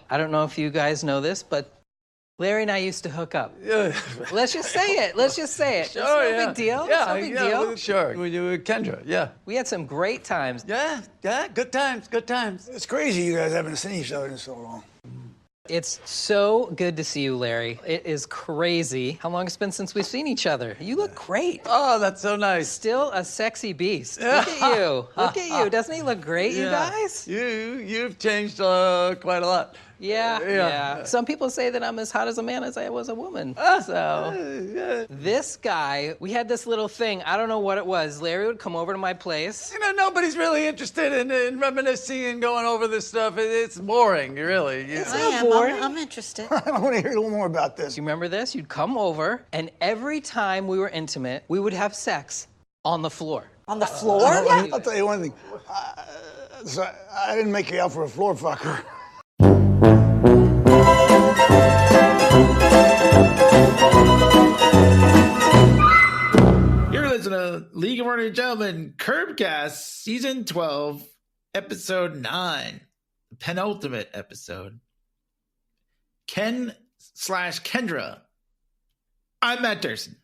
I don't know if you guys know this, but Larry and I used to hook up. Let's just say it. Sure, it's no big deal. Yeah, it's no big deal. Sure. We do with Kendra, yeah. We had some great times. Yeah, good times. It's crazy you guys haven't seen each other in so long. It's so good to see you, Larry. It is crazy how long it's been since we've seen each other. You look great. Oh, that's so nice. Still a sexy beast. Look at you. Look at you. Doesn't he look great, you guys? You've changed quite a lot. Yeah. Some people say that I'm as hot as a man as I was a woman. This guy, we had this little thing. I don't know what it was. Larry would come over to my place. You know, nobody's really interested in reminiscing and going over this stuff. It's boring, really. It's not boring. I'm interested. I want to hear a little more about this. You remember this? You'd come over, and every time we were intimate, we would have sex on the floor. On the floor? I'll tell you one thing. So I didn't make you out for a floor fucker. You're listening to League of Ordinary Gentlemen, Curbcast, Season 12, Episode 9, the penultimate episode. Ken/Kendra. I'm Matt Durson.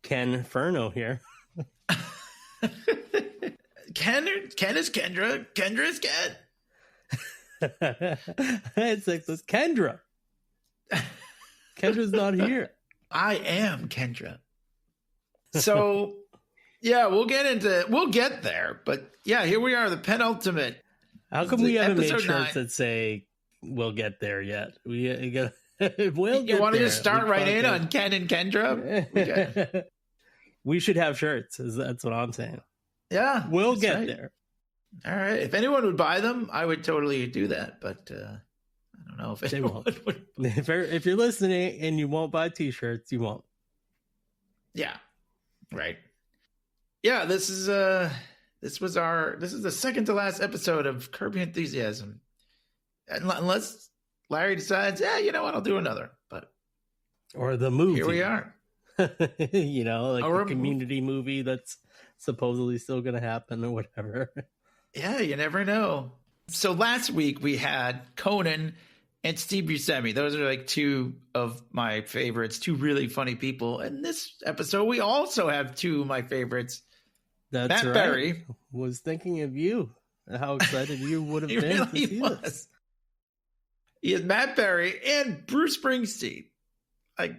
Ken Ferno here. Ken is Kendra. Kendra is Ken. It's Kendra. Kendra's not here. I am Kendra. So, yeah, we'll get there. But yeah, here we are, the penultimate. How come we haven't made shirts 9. that say "we'll get there" yet? You want to just start right in on Ken and Kendra? We should have shirts. That's what I'm saying. Yeah, we'll get there. All right. If anyone would buy them, I would totally do that. But I don't know if anyone would. If you're listening and you won't buy T-shirts, you won't. Yeah. Right. Yeah. This is the second to last episode of Curb Your Enthusiasm, unless Larry decides, you know what, I'll do another. Or the movie. Here we are. You know, like the Community movie that's supposedly still going to happen or whatever. Yeah, you never know. So last week we had Conan and Steve Buscemi. Those are like two of my favorites, two really funny people. And this episode, we also have two of my favorites. That's Matt right. Berry. Was thinking of you. How excited you would have been really to see was. this. He has Matt Berry and Bruce Springsteen. Like,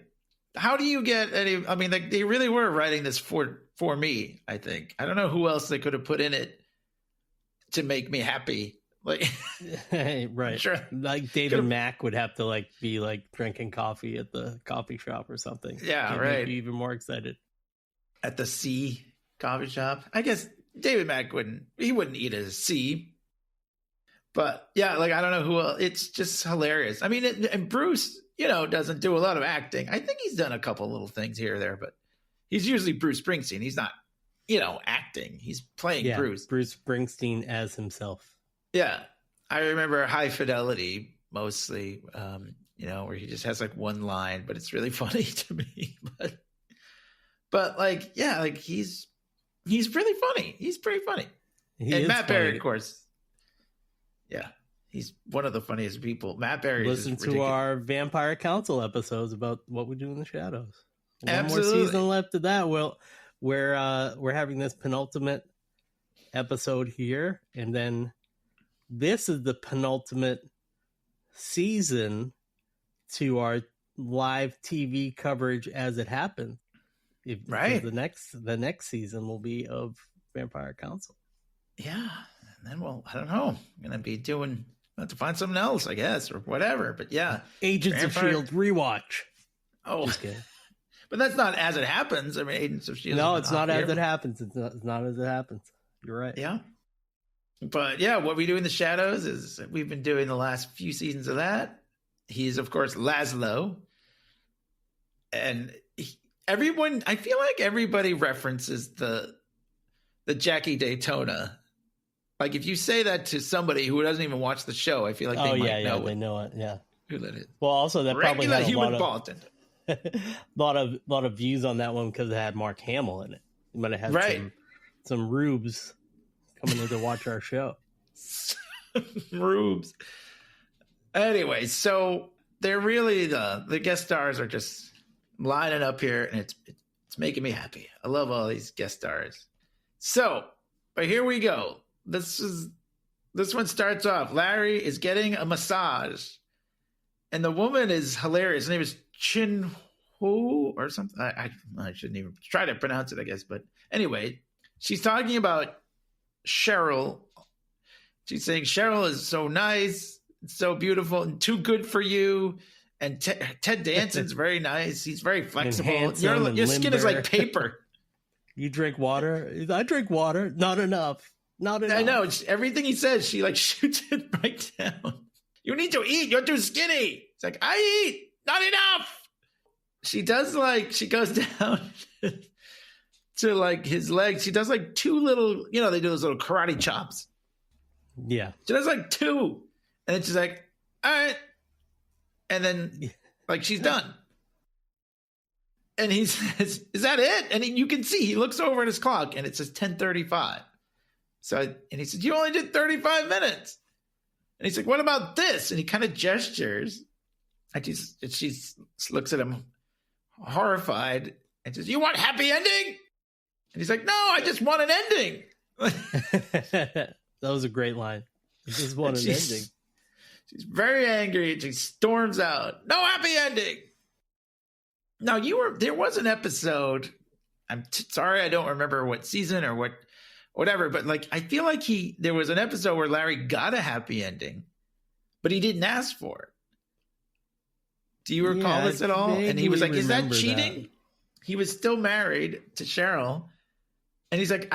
how do you get any? I mean, like, they really were writing this for me, I think. I don't know who else they could have put in it to make me happy. Like, right. Sure. Like David Mack would have to be drinking coffee at the coffee shop or something. Yeah, It'd right. make you even more excited. At the C coffee shop. I guess David Mack wouldn't eat at a C. But yeah, I don't know who else. It's just hilarious. I mean, and Bruce, doesn't do a lot of acting. I think he's done a couple little things here or there, but he's usually Bruce Springsteen. He's not, acting. He's playing Bruce. Bruce Springsteen as himself. Yeah. I remember High Fidelity mostly, where he just has one line, but it's really funny to me. But he's really funny. He's pretty funny. And Matt Berry, of course. Yeah. He's one of the funniest people. Matt Berry. Listen to our Vampire Council episodes about what we do in the shadows. Absolutely. One more season left of that. Well, we're having this penultimate episode here, and then this is the penultimate season to our live TV coverage as it happens. Right. The next season will be of Vampire Council. Yeah. And then I don't know. I'm gonna be have to find something else, I guess, or whatever. But yeah. Agents of S.H.I.E.L.D. rewatch. Oh, just kidding. But that's not as it happens. I mean, Agents of S.H.I.E.L.D. No, it's not as it happens. It's not as it happens. You're right. Yeah. But yeah, what we do in the shadows is we've been doing the last few seasons of that. He's, of course, Laszlo. And I feel like everybody references the Jackie Daytona. Like, if you say that to somebody who doesn't even watch the show, I feel like they might know. They know it. Yeah. Who that is. Well, also that probably had a lot of lot of views on that one because it had Mark Hamill in it. You might have had some rubes coming in to watch our show. Rubes. Anyway, so they're really the guest stars are just lining up here, and it's making me happy. I love all these guest stars. So, but here we go. This one starts off. Larry is getting a massage, and the woman is hilarious. Her name is Chin Ho or something. I shouldn't even try to pronounce it, I guess. But anyway, she's talking about Cheryl. She's saying Cheryl is so nice, so beautiful, and too good for you. And Ted Danson's very nice. He's very flexible. Your skin is like paper. You drink water? I drink water. Not enough. Not enough. I know. Everything he says, she like shoots it right down. You need to eat. You're too skinny. It's like, I eat. Not enough. She does she goes down to like his legs. She does like two little, they do those little karate chops. Yeah. She does like two. And then she's like, all right. And then like she's done. And he says, is that it? And you can see, he looks over at his clock and it says 10:35. And he said, you only did 35 minutes. And he's like, what about this? And he kind of gestures. And she looks at him horrified and says, you want happy ending? And he's like, no, I just want an ending. That was a great line. I just want an ending. She's very angry and she storms out. No happy ending. Now there was an episode. I'm sorry, I don't remember what season or whatever, but like I feel like there was an episode where Larry got a happy ending, but he didn't ask for it. Do you recall this at all? And he was like, is that cheating? That. He was still married to Cheryl. And he's like,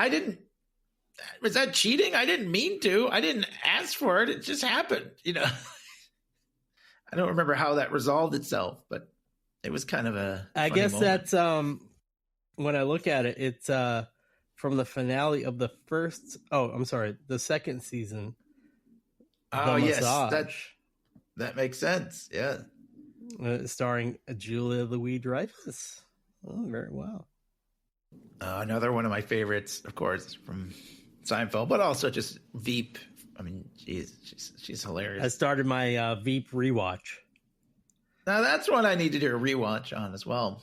was that cheating? I didn't mean to. I didn't ask for it. It just happened, I don't remember how that resolved itself, but it was kind of I guess moment. That's when I look at it, it's from the finale of the second season. Oh, yes. That makes sense. Yeah. Starring Julia Louis-Dreyfus. Oh, very well. Another one of my favorites, of course, from Seinfeld, but also just Veep. I mean, she's hilarious. I started my Veep rewatch. Now that's one I need to do a rewatch on as well.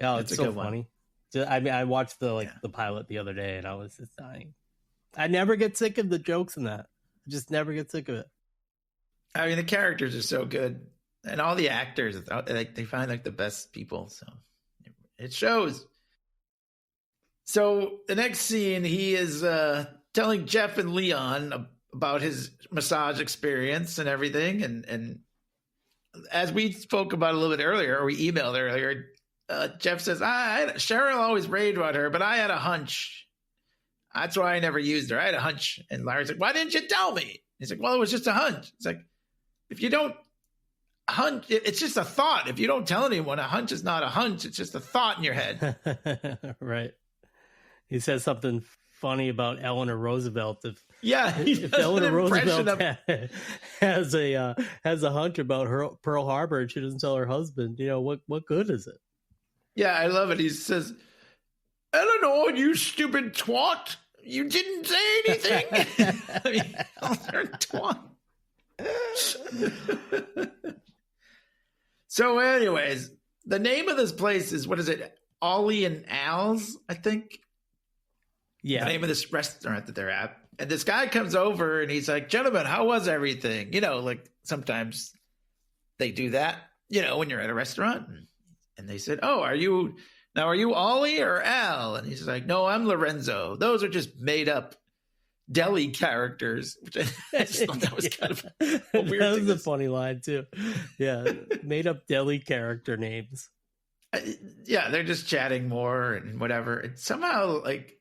Oh, it's so funny. I mean, I watched the pilot the other day, and I was just dying. I never get sick of the jokes in that. I just never get sick of it. I mean, the characters are so good, and all the actors, like they find like the best people, so it shows. So the next scene, he is telling Jeff and Leon about his massage experience and everything. And as we spoke about a little bit earlier, or we emailed earlier, Jeff says, Cheryl always raved about her, but I had a hunch. That's why I never used her. I had a hunch. And Larry's like, why didn't you tell me? He's like, well, it was just a hunch. It's like, if you don't hunch, it's just a thought. If you don't tell anyone, a hunch is not a hunch. It's just a thought in your head. Right. He says something funny about Eleanor Roosevelt. If Eleanor Roosevelt has a hunch about her Pearl Harbor and she doesn't tell her husband, what good is it? Yeah, I love it. He says, Eleanor, you stupid twat. You didn't say anything. I mean, Eleanor twat. So anyways, the name of this place is, what is it? Ollie and Al's, I think. Yeah. The name of this restaurant that they're at. And this guy comes over and he's like, gentlemen, how was everything? Like sometimes they do that, when you're at a restaurant. And they said, oh, are you Ollie or Al? And he's like, no, I'm Lorenzo. Those are just made up deli characters, which I just thought that was kind of a weird That thing. was a funny line too. Yeah. Made up deli character names. Yeah, they're just chatting more and whatever. And somehow, like,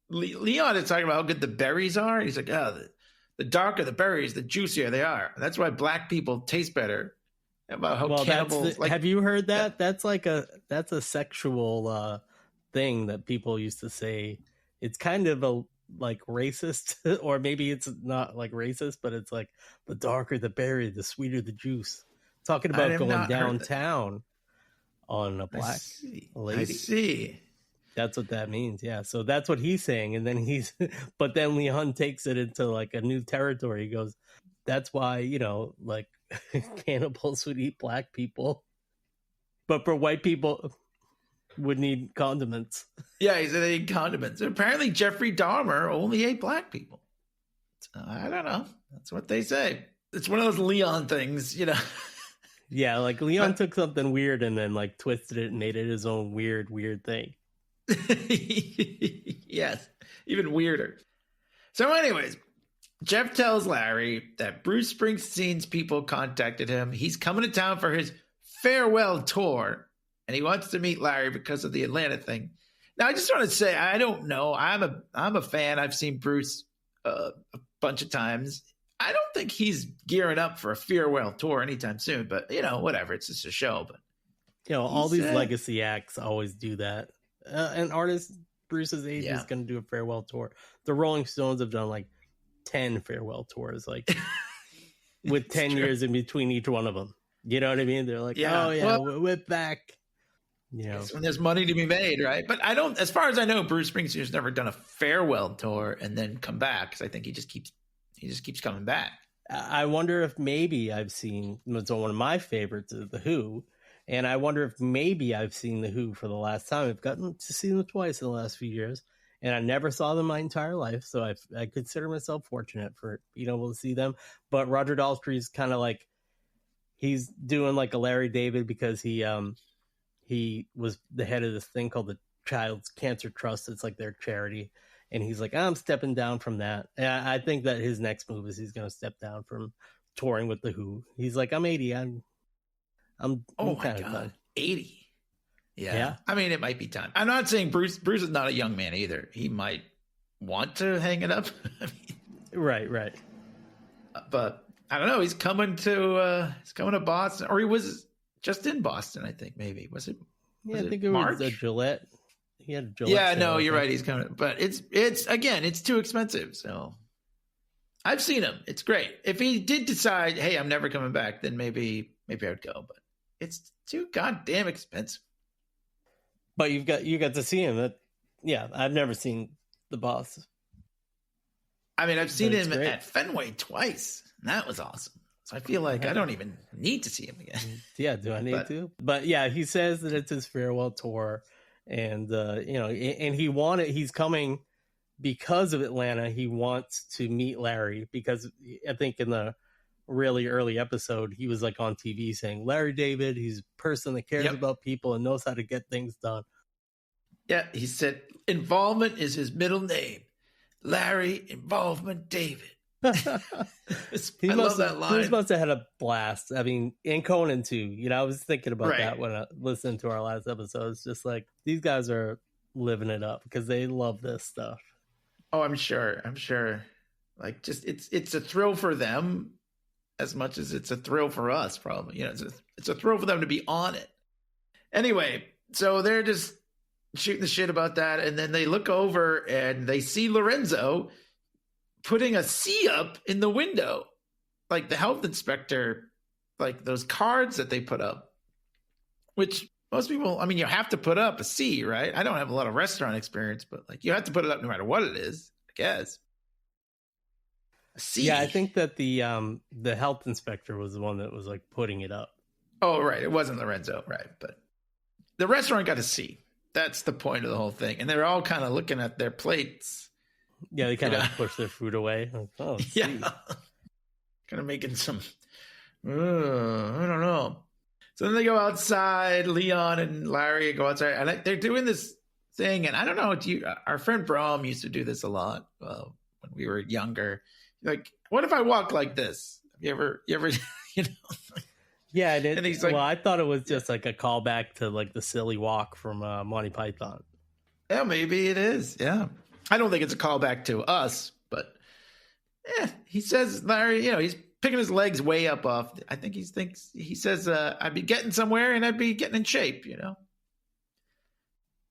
Leon is talking about how good the berries are. He's like, the darker the berries, the juicier they are. That's why black people taste better. About how cannibals. Have you heard that? That's that's a sexual thing that people used to say. It's kind of a racist, or maybe it's not like racist, but it's like the darker the berry, the sweeter the juice. Talking about going downtown on a black lady. I see. That's what that means. Yeah. So that's what he's saying. And then but then Leon takes it into like a new territory. He goes, that's why, cannibals would eat black people, but for white people would need condiments. Yeah, he said they ate condiments. Apparently, Jeffrey Dahmer only ate black people. So, I don't know. That's what they say. It's one of those Leon things, you know. Yeah, like Leon took something weird and then like twisted it and made it his own weird thing. Yes, even weirder. So anyways, Jeff tells Larry that Bruce Springsteen's people contacted him. He's coming to town for his farewell tour, and he wants to meet Larry because of the Atlanta thing. Now, I just want to say, I don't know. I'm a fan. I've seen Bruce a bunch of times. I don't think he's gearing up for a farewell tour anytime soon, but, you know, whatever. It's just a show. But all these legacy acts always do that. An artist Bruce's age is going to do a farewell tour. The Rolling Stones have done like 10 farewell tours, like with 10 years in between each one of them. You know what I mean? They're like, we're back. You know, when there's money to be made, right? But I don't, as far as I know, Bruce Springsteen's never done a farewell tour and then come back, because I think he just keeps coming back. I wonder if maybe I've seen, so one of my favorites is The Who, and I wonder if maybe I've seen The Who for the last time. I've gotten to see them twice in the last few years, and I never saw them my entire life, so I consider myself fortunate for being able to see them. But Roger Daltrey's kind of like, he's doing like a Larry David, because he was the head of this thing called the Child's Cancer Trust. It's like their charity. And he's like, I'm stepping down from that. And I think that his next move is he's going to step down from touring with The Who. He's like, I'm 80. I'm oh my kind God, of done. 80. Yeah. I mean, it might be time. I'm not saying Bruce is not a young man either. He might want to hang it up. I mean, right. But I don't know. He's coming to Boston, or he was just in Boston, I think. Maybe I think it was a Gillette. He had a Gillette. Yeah, no, you're right. He's coming, but it's too expensive. So I've seen him. It's great. If he did decide, hey, I'm never coming back, then maybe I would go. But it's too goddamn expensive. But you got to see him. I've never seen the boss. I mean, I've seen him at Fenway twice, and that was awesome. So I feel like I don't even need to see him again. Yeah, do I need to? But yeah, he says that it's his farewell tour. And, and he's coming because of Atlanta. He wants to meet Larry, because I think in the really early episode, he was like on TV saying, Larry David, he's a person that cares about people and knows how to get things done. Yeah, he said involvement is his middle name. Larry Involvement David. I love that line. Bruce must have had a blast. I mean, and Conan too. I was thinking about that when I listened to our last episode. It's just like, these guys are living it up because they love this stuff. Oh, I'm sure. Like, just it's a thrill for them as much as it's a thrill for us. Probably, it's a thrill for them to be on it. Anyway, so they're just shooting the shit about that, and then they look over and they see Lorenzo putting a C up in the window, like the health inspector, like those cards that they put up, which most people, I mean, you have to put up a C, right? I don't have a lot of restaurant experience, but like you have to put it up no matter what it is, I guess. A C. Yeah, I think that the health inspector was the one that was like putting it up. Oh, right. It wasn't Lorenzo, right? But the restaurant got a C. That's the point of the whole thing. And they're all kind of looking at their plates. Yeah, they kind of push their food away. Like, oh, yeah. Kind of making some, I don't know. So then they go outside. Leon and Larry go outside. And they're doing this thing. And I don't know, our friend Brom used to do this a lot when we were younger. Like, what if I walk like this? Have you ever, Yeah, I did. And he's like, well, I thought it was just like a callback to like the silly walk from Monty Python. Yeah, maybe it is. Yeah. I don't think it's a callback to us, but he says, Larry, he's picking his legs way up off. I think he says, I'd be getting somewhere and I'd be getting in shape,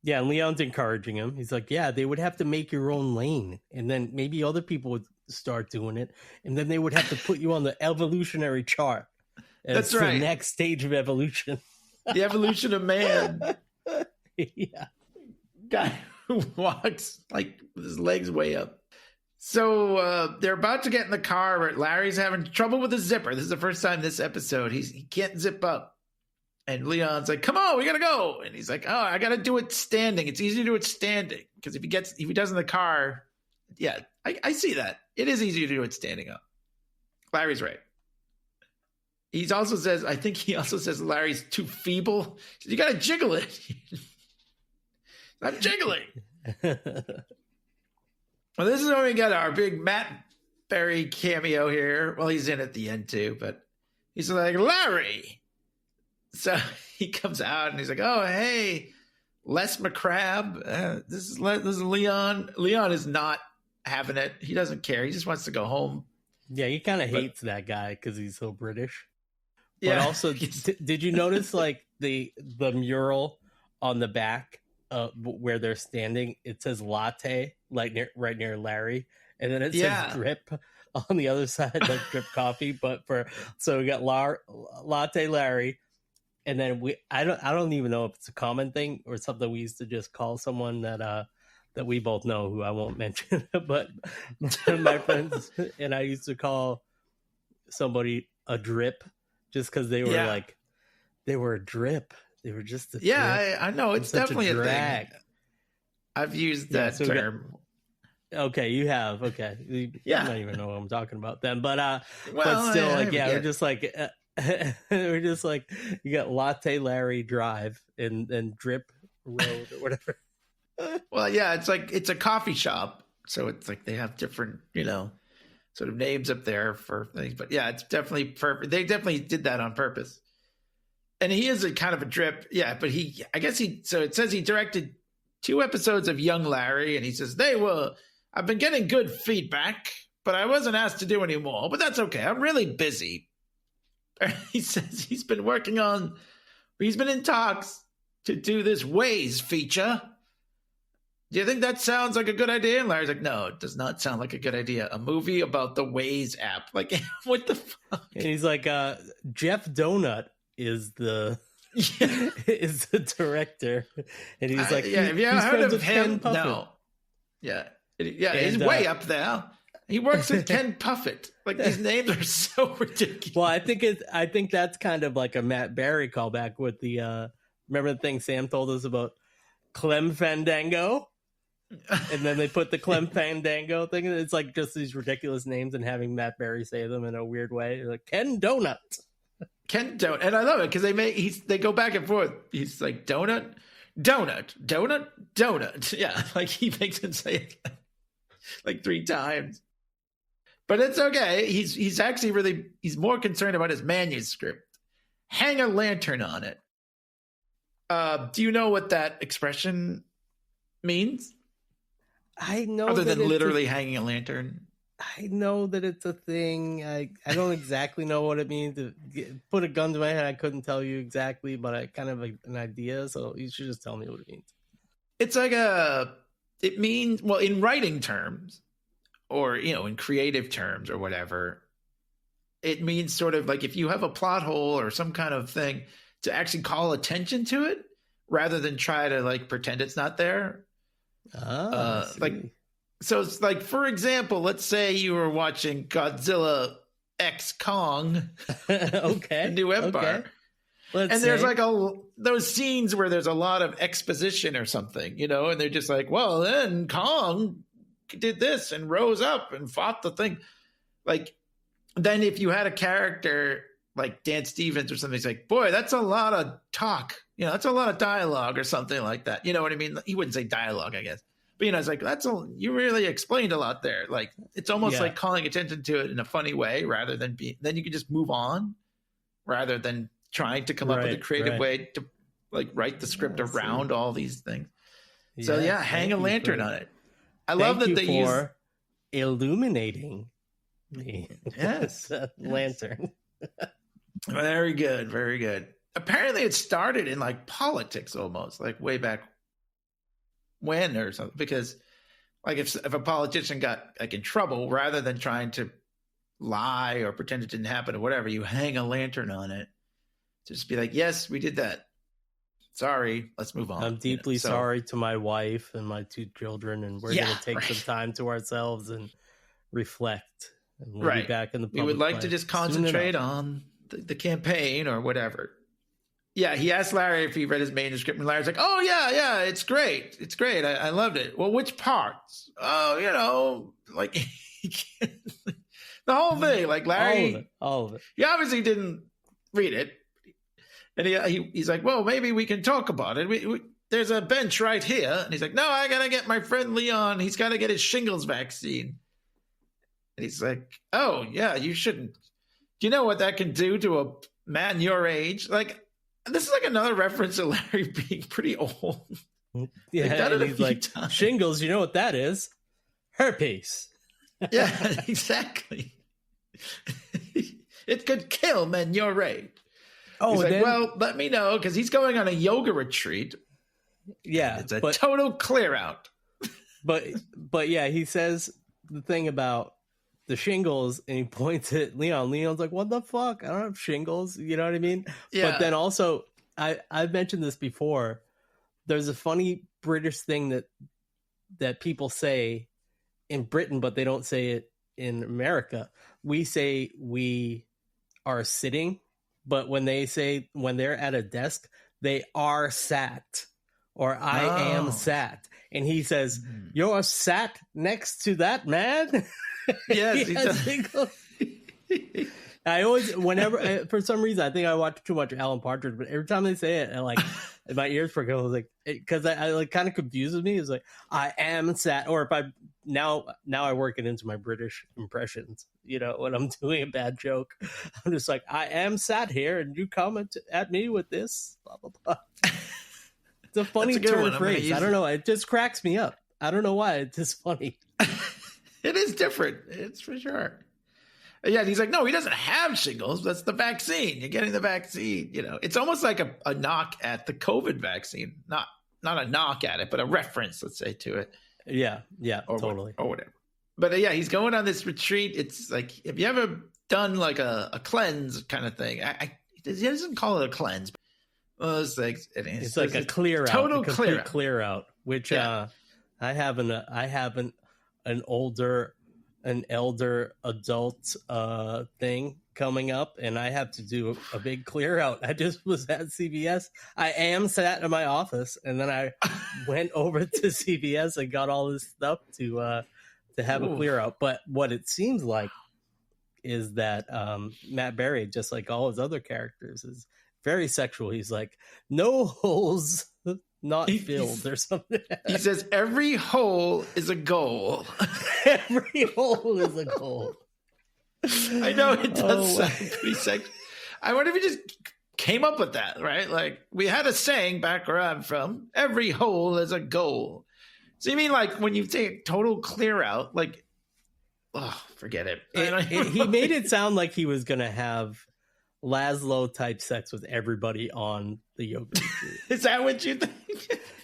Yeah, and Leon's encouraging him. He's like, yeah, they would have to make your own lane. And then maybe other people would start doing it. And then they would have to put you on the evolutionary chart. That's right. The next stage of evolution. The evolution of man. Yeah. Guy who walks like with his legs way up. So they're about to get in the car, but Larry's having trouble with the zipper. This is the first time this episode he can't zip up. And Leon's like, come on, we got to go. And he's like, oh, I got to do it standing. It's easy to do it standing. Because if he does in the car, yeah, I see that. It is easy to do it standing up. Larry's right. He also says Larry's too feeble. You got to jiggle it. I'm jiggling. Well, this is when we got our big mattberry cameo here. Well, he's in at the end too, but he's like, Larry. So he comes out and he's like, oh, hey, Les McCrab. This is Leon. Leon is not having it. He doesn't care. He just wants to go home. Yeah, he kind of hates that guy because he's so British. But Yeah. also, did you notice like the mural on the back where they're standing? It says latte, like right near Larry, and then it says drip on the other side, like drip coffee. So we got latte Larry, and then I don't even know if it's a common thing or something we used to just call someone that we both know, who I won't mention, but my friends and I used to call somebody a drip just because they were they were a drip. They were just a drip. I know. It's definitely a thing. I've used that term. Okay, you have. Okay. Yeah. I don't even know what I'm talking about then. But Well, still, we're just like, we're just like, you got Latte Larry Drive and Drip Road or whatever. Well, yeah, it's a coffee shop. So it's like they have different, sort of names up there for things. But yeah, it's definitely perfect. They definitely did that on purpose. And he is a kind of a drip. Yeah, but so it says he directed 2 episodes of Young Larry, and he says, I've been getting good feedback, but I wasn't asked to do any more, but that's okay. I'm really busy. He says he's been in talks to do this Waze feature. Do you think that sounds like a good idea? And Larry's like, no, it does not sound like a good idea. A movie about the Waze app. Like, what the fuck? And he's like, Jeff Donut is the director. And he's like, have you heard of him? No. Yeah. He's way up there. He works with Ken Puffett. Like, these names are so ridiculous. Well, I think that's kind of like a Matt Berry callback with the remember the thing Sam told us about Clem Fandango? And then they put the Clem Fandango thing. It's like just these ridiculous names and having Matt Berry say them in a weird way. Like Ken Donut. Ken Donut. And I love it because they go back and forth. He's like donut, donut, donut, donut. Yeah, like he makes him say it like 3 times. But it's okay. He's actually he's more concerned about his manuscript. Hang a lantern on it. Do you know what that expression means? I know. Other than literally hanging a lantern. I know that it's a thing. I don't exactly know what it means. Put a gun to my head, I couldn't tell you exactly, but I kind of like an idea. So you should just tell me what it means. It's like it means, well, in writing terms or, in creative terms or whatever, it means sort of like if you have a plot hole or some kind of thing to actually call attention to it rather than try to like pretend it's not there. So it's like, for example, let's say you were watching Godzilla X Kong, okay, New Empire. Okay. There's like those scenes where there's a lot of exposition or something, and they're just like, well, then Kong did this and rose up and fought the thing. Like, then if you had a character like Dan Stevens or something, he's like, boy, that's a lot of talk. That's a lot of dialogue or something like that. You know what I mean? He wouldn't say dialogue, I guess. But, it's like, you really explained a lot there. Like, it's almost like calling attention to it in a funny way rather than then you can just move on rather than trying to come up with a creative way to like write the script around all these things. So hang a lantern on it. I love that they use illuminating the lantern. Very good. Very good. Apparently it started in like politics almost, like way back when or something, because like if a politician got like in trouble, rather than trying to lie or pretend it didn't happen or whatever, you hang a lantern on it to just be like, yes, we did that. Sorry, let's move on. I'm deeply sorry to my wife and my 2 children, and we're going to take some time to ourselves and reflect. And we'll be back in the We would like to public just life soon concentrate enough. on the campaign or whatever. Yeah, he asked Larry if he read his manuscript, and Larry's like, "Oh yeah, it's great, I loved it." Well, which parts? Oh, like the whole thing. Like Larry, all of it. he obviously didn't read it, and he's like, "Well, maybe we can talk about it. There's a bench right here," and he's like, "No, I gotta get my friend Leon. He's got to get his shingles vaccine." And he's like, "Oh yeah, you shouldn't. Do you know what that can do to a man your age?" Like. This is like another reference to Larry being pretty old. Yeah, They've done it and a he's few like, times. shingles, you know what that is? Herpes. Yeah, exactly. It could kill men your age. Oh, He's like, then, well, let me know, because he's going on a yoga retreat. yeah, It's a total clear out. but yeah, he says the thing about the shingles, and he points at Leon. Leon's like, "What the fuck? I don't have shingles." You know what I mean? Yeah. But then also, I've mentioned this before. There's a funny British thing that people say in Britain, but they don't say it in America. We say we are sitting, but when they're at a desk, they are sat, or I am sat. And he says, "You're sat next to that man." Yes, he does. I always, for some reason, I think I watch too much Alan Partridge, but every time they say it, my ears prick. I was like, because I like kind of confuses me. It's like, I am sat, or if I now I work it into my British impressions. You know, when I'm doing a bad joke, I'm just like, I am sat here, and you comment at me with this, blah blah blah. It's a funny turn of phrase. I don't know. It just cracks me up. I don't know why. It's just funny. It is different. It's for sure. Yeah, and he's like, no, he doesn't have shingles. That's the vaccine. You're getting the vaccine. You know, it's almost like a knock at the COVID vaccine. Not a knock at it, but a reference, let's say, to it. Yeah, or totally. Or whatever. But yeah, he's going on this retreat. It's like, have you ever done like a cleanse kind of thing? He doesn't call it a cleanse. Well, it's like a clear out, total clear out, which I have an elder adult thing coming up, and I have to do a big clear out. I just was at CVS. I am sat in my office, and then I went over to CVS and got all this stuff to have a clear out. But what it seems like is that Matt Berry, just like all his other characters, is very sexual. He's like, no holes not filled or something. He says every hole is a goal. Every hole is a goal. I know it does sound pretty sexual. I wonder if he just came up with that, right? Like, we had a saying back where I'm from, every hole is a goal. So you mean like when you take a total clear out, like, oh, forget it. He made it sound like he was going to have Laszlo type sex with everybody on the yoga retreat. Is that what you think?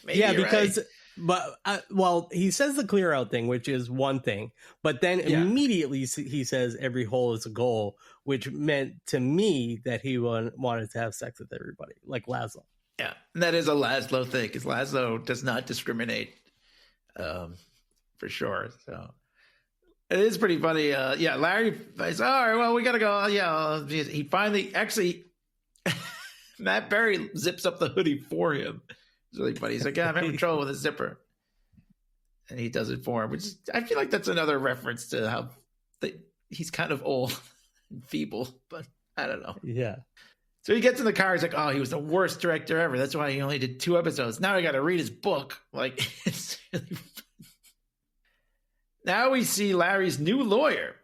Maybe yeah, you're because right. he says the clear out thing, which is one thing, but then immediately he says every hole is a goal, which meant to me that he wanted to have sex with everybody, like Laszlo. Yeah, and that is a Laszlo thing, because Laszlo does not discriminate, for sure. So it is pretty funny. Larry says, all right, well, we got to go. Yeah, he finally, actually, Matt Berry zips up the hoodie for him. It's really funny. He's like, I'm having trouble with the zipper. And he does it for him, which is, I feel like that's another reference to how he's kind of old and feeble, but I don't know. Yeah. So he gets in the car. He's like, oh, he was the worst director ever. That's why he only did 2 episodes. Now I got to read his book. Like, it's really fun. Now we see Larry's new lawyer,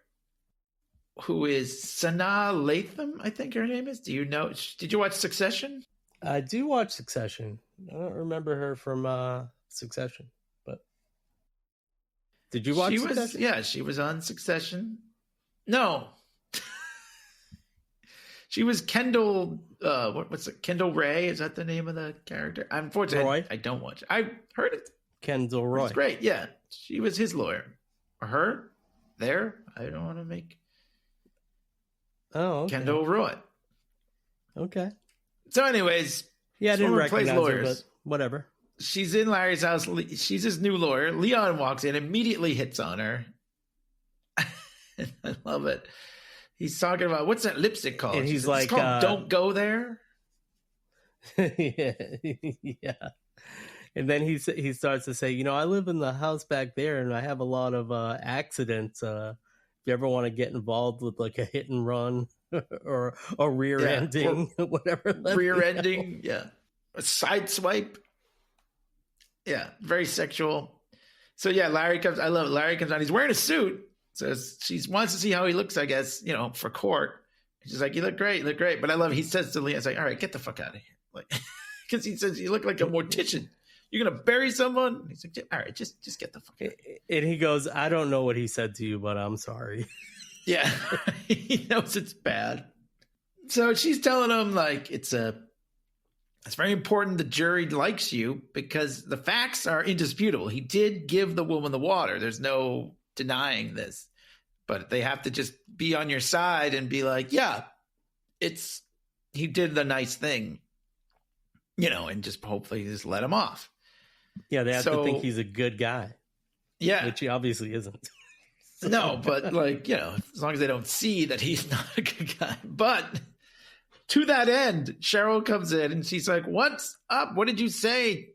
who is Sanaa Lathan, I think her name is. Do you know? Did you watch Succession? I do watch Succession. I don't remember her from Succession, but did you watch Succession? Yeah, she was on Succession. No. She was Kendall, what's it? Kendall Ray? Is that the name of the character? Unfortunately, I don't watch it. I heard it. Kendall Roy. It's great, yeah. She was his lawyer. Or her? There? I don't want to make... Oh, okay. Kendall Roy. Okay. So anyways... Yeah, I didn't recognize her, but whatever. She's in Larry's house. She's his new lawyer. Leon walks in, immediately hits on her. I love it. He's talking about, what's that lipstick called? And he's It's like, called Don't Go There. Yeah. And then he starts to say, I live in the house back there, and I have a lot of accidents. If you ever want to get involved with like a hit and run or a rear ending, whatever. Rear ending, yeah. A side swipe. Yeah, very sexual. So yeah, Larry comes. I love it. Larry comes on. He's wearing a suit. So she wants to see how he looks, I guess, for court. She's like, you look great, But I love it. He says to Leah, it's like, all right, get the fuck out of here. Like, because he says, you look like a mortician. You're going to bury someone? He's like, all right, just get the fuck out of here. And he goes, I don't know what he said to you, but I'm sorry. Yeah, he knows it's bad. So she's telling him, like, it's very important the jury likes you because the facts are indisputable. He did give the woman the water. There's no denying this. But they have to just be on your side and be like, yeah, he did the nice thing, and just hopefully just let him off. Yeah, they have to think he's a good guy. Yeah. Which he obviously isn't. No, but like, as long as they don't see that he's not a good guy. But to that end, Cheryl comes in and she's like, what's up? What did you say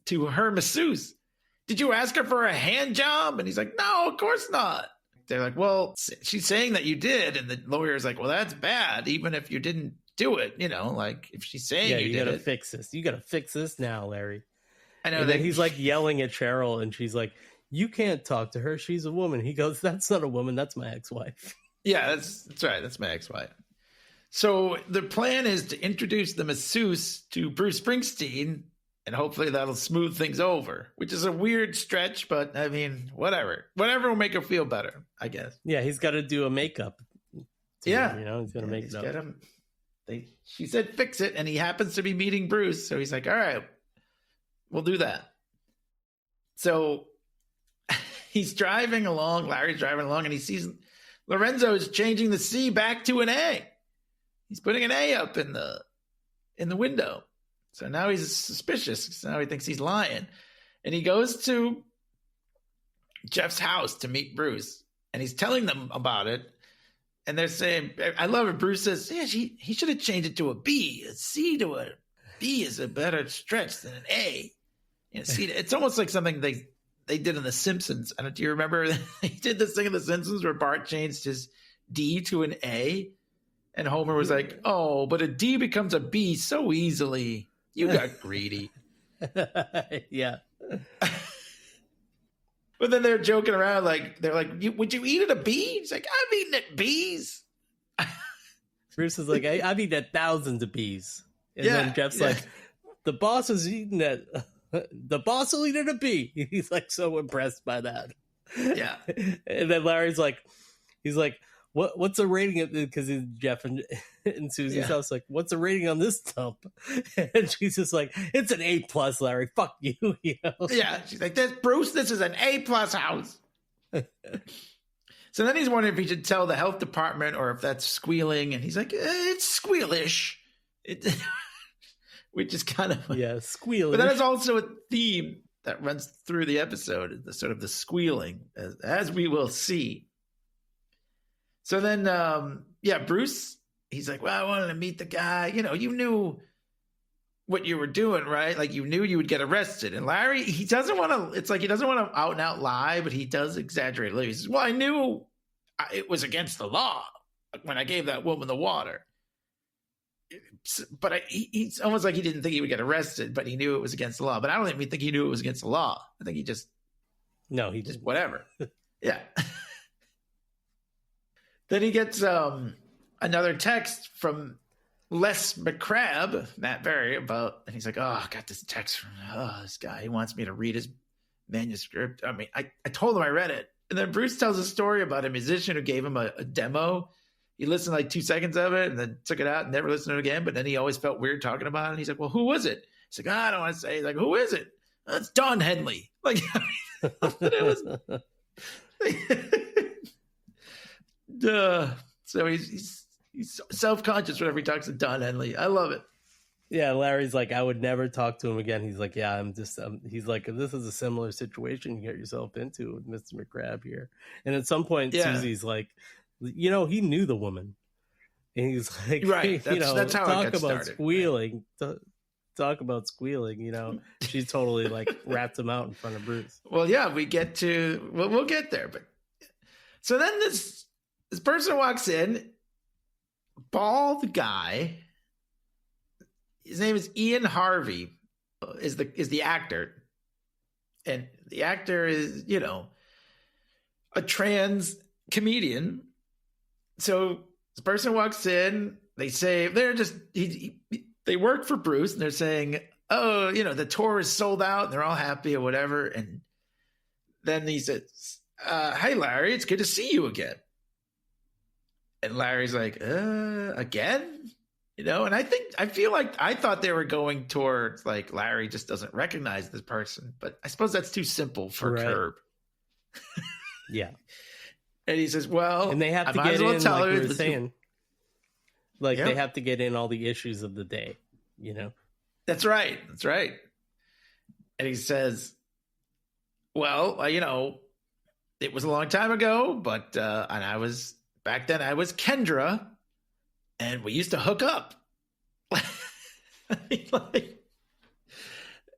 to her masseuse? Did you ask her for a hand job? And he's like, no, of course not. They're like, well, she's saying that you did. And the lawyer's like, well, that's bad. Even if you didn't do it, like if she's saying you did it. You got to fix this. You got to fix this now, Larry. I know. And then he's like yelling at Cheryl and she's like, you can't talk to her. She's a woman. He goes, that's not a woman. That's my ex-wife. Yeah, that's right. That's my ex-wife. So the plan is to introduce the masseuse to Bruce Springsteen, and hopefully that'll smooth things over, which is a weird stretch, but I mean, whatever. Whatever will make her feel better, I guess. Yeah, he's got to do a makeup. He's going to make it up. She said fix it, and he happens to be meeting Bruce, so he's like, all right, we'll do that. So he's driving along, Larry's driving along, and he sees Lorenzo is changing the C back to an A. He's putting an A up in the window. So now he's suspicious. So now he thinks he's lying. And he goes to Jeff's house to meet Bruce. And he's telling them about it. And they're saying, I love it. Bruce says, yeah, he should have changed it to a B. A C to a B is a better stretch than an A. See, it's almost like something they did in The Simpsons. Do you remember they did this thing in The Simpsons where Bart changed his D to an A? And Homer was like, oh, but a D becomes a B so easily. You got greedy. Yeah. But then they're joking around they're like, would you eat at a B? He's like, I'm eating at B's. Bruce is like, I've eaten at thousands of B's. And then Jeff's like, the boss is eating at... The boss will eat at a B. He's like so impressed by that. Yeah. And then Larry's like, he's like, what's the rating? Because Jeff and Susie's house, like, what's the rating on this dump? And she's just like, it's an A+, Larry. Fuck you. Yeah. She's like, Bruce, this is an A+ house. So then he's wondering if he should tell the health department or if that's squealing. And he's like, it's squealish. Which is kind of squealing. But that is also a theme that runs through the episode, the sort of the squealing, as we will see. So then, Bruce, he's like, well, I wanted to meet the guy. You knew what you were doing, right? Like you knew you would get arrested. And Larry, he doesn't want to. It's like he doesn't want to out and out lie, but he does exaggerate a little. He says, well, I knew it was against the law when I gave that woman the water. But he's almost like he didn't think he would get arrested, but he knew it was against the law. But I don't even think he knew it was against the law. I think he just whatever. Yeah. Then he gets another text from Les McCrabb, Mattberry, and he's like, oh, I got this text from this guy. He wants me to read his manuscript. I mean, I told him I read it. And then Bruce tells a story about a musician who gave him a demo. He listened like 2 seconds of it and then took it out and never listened to it again. But then he always felt weird talking about it. And he's like, well, who was it? He's like, I don't want to say. He's like, who is it? It's Don Henley. Like, it was. So he's self-conscious whenever he talks to Don Henley. I love it. Yeah, Larry's like, I would never talk to him again. He's like, yeah, he's like, this is a similar situation you get yourself into with Mr. McCrab here. And at some point, Susie's like, he knew the woman. And he's like, right. That's how talk it got about started. squealing. Talk about squealing, She totally like rats him out in front of Bruce. Well, yeah, we'll get there. But so then this person walks in, bald guy. His name is Ian Harvey, is the actor. And the actor is, a trans comedian. So this person walks in, they say they work for Bruce, and they're saying, oh, the tour is sold out, and they're all happy or whatever. And then he says, hi, Larry, it's good to see you again. And Larry's like, again? And I feel like I thought they were going towards like Larry just doesn't recognize this person, but I suppose that's too simple for Curb. Yeah. And he says, well, and they have to get in, like we were saying. Like, they have to get in all the issues of the day, That's right. And he says, well, it was a long time ago, but and back then I was Kendra, and we used to hook up.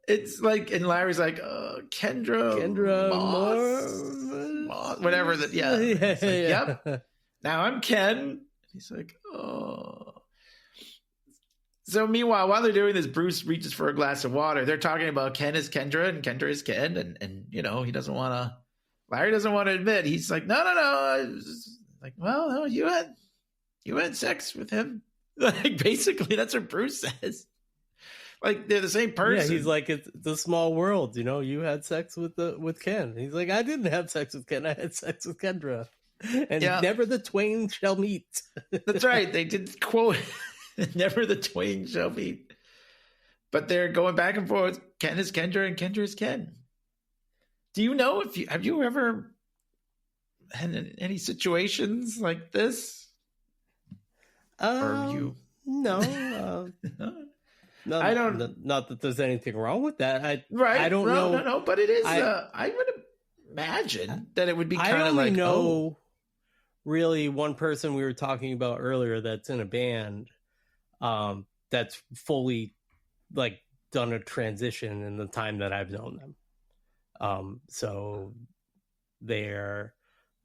It's like, and Larry's like, Kendra, Moss, whatever. Yep. Now I'm Ken. He's like, oh. So meanwhile, while they're doing this, Bruce reaches for a glass of water. They're talking about Ken is Kendra and Kendra is Ken. And he doesn't want to, Larry doesn't want to admit. He's like, no. I was like, well, no, you had sex with him. Like, basically, that's what Bruce says. Like, they're the same person. Yeah, he's like, it's a small world. You had sex with Ken. He's like, I didn't have sex with Ken. I had sex with Kendra. And never the twain shall meet. That's right. They did quote, never the twain shall meet. But they're going back and forth. Ken is Kendra and Kendra is Ken. Do you know have you ever had any situations like this? No. No, I don't. Not that there's anything wrong with that. I don't know. No. But it is. I would imagine that it would be kind of like. I only know really one person we were talking about earlier that's in a band, that's fully like done a transition in the time that I've known them. So they're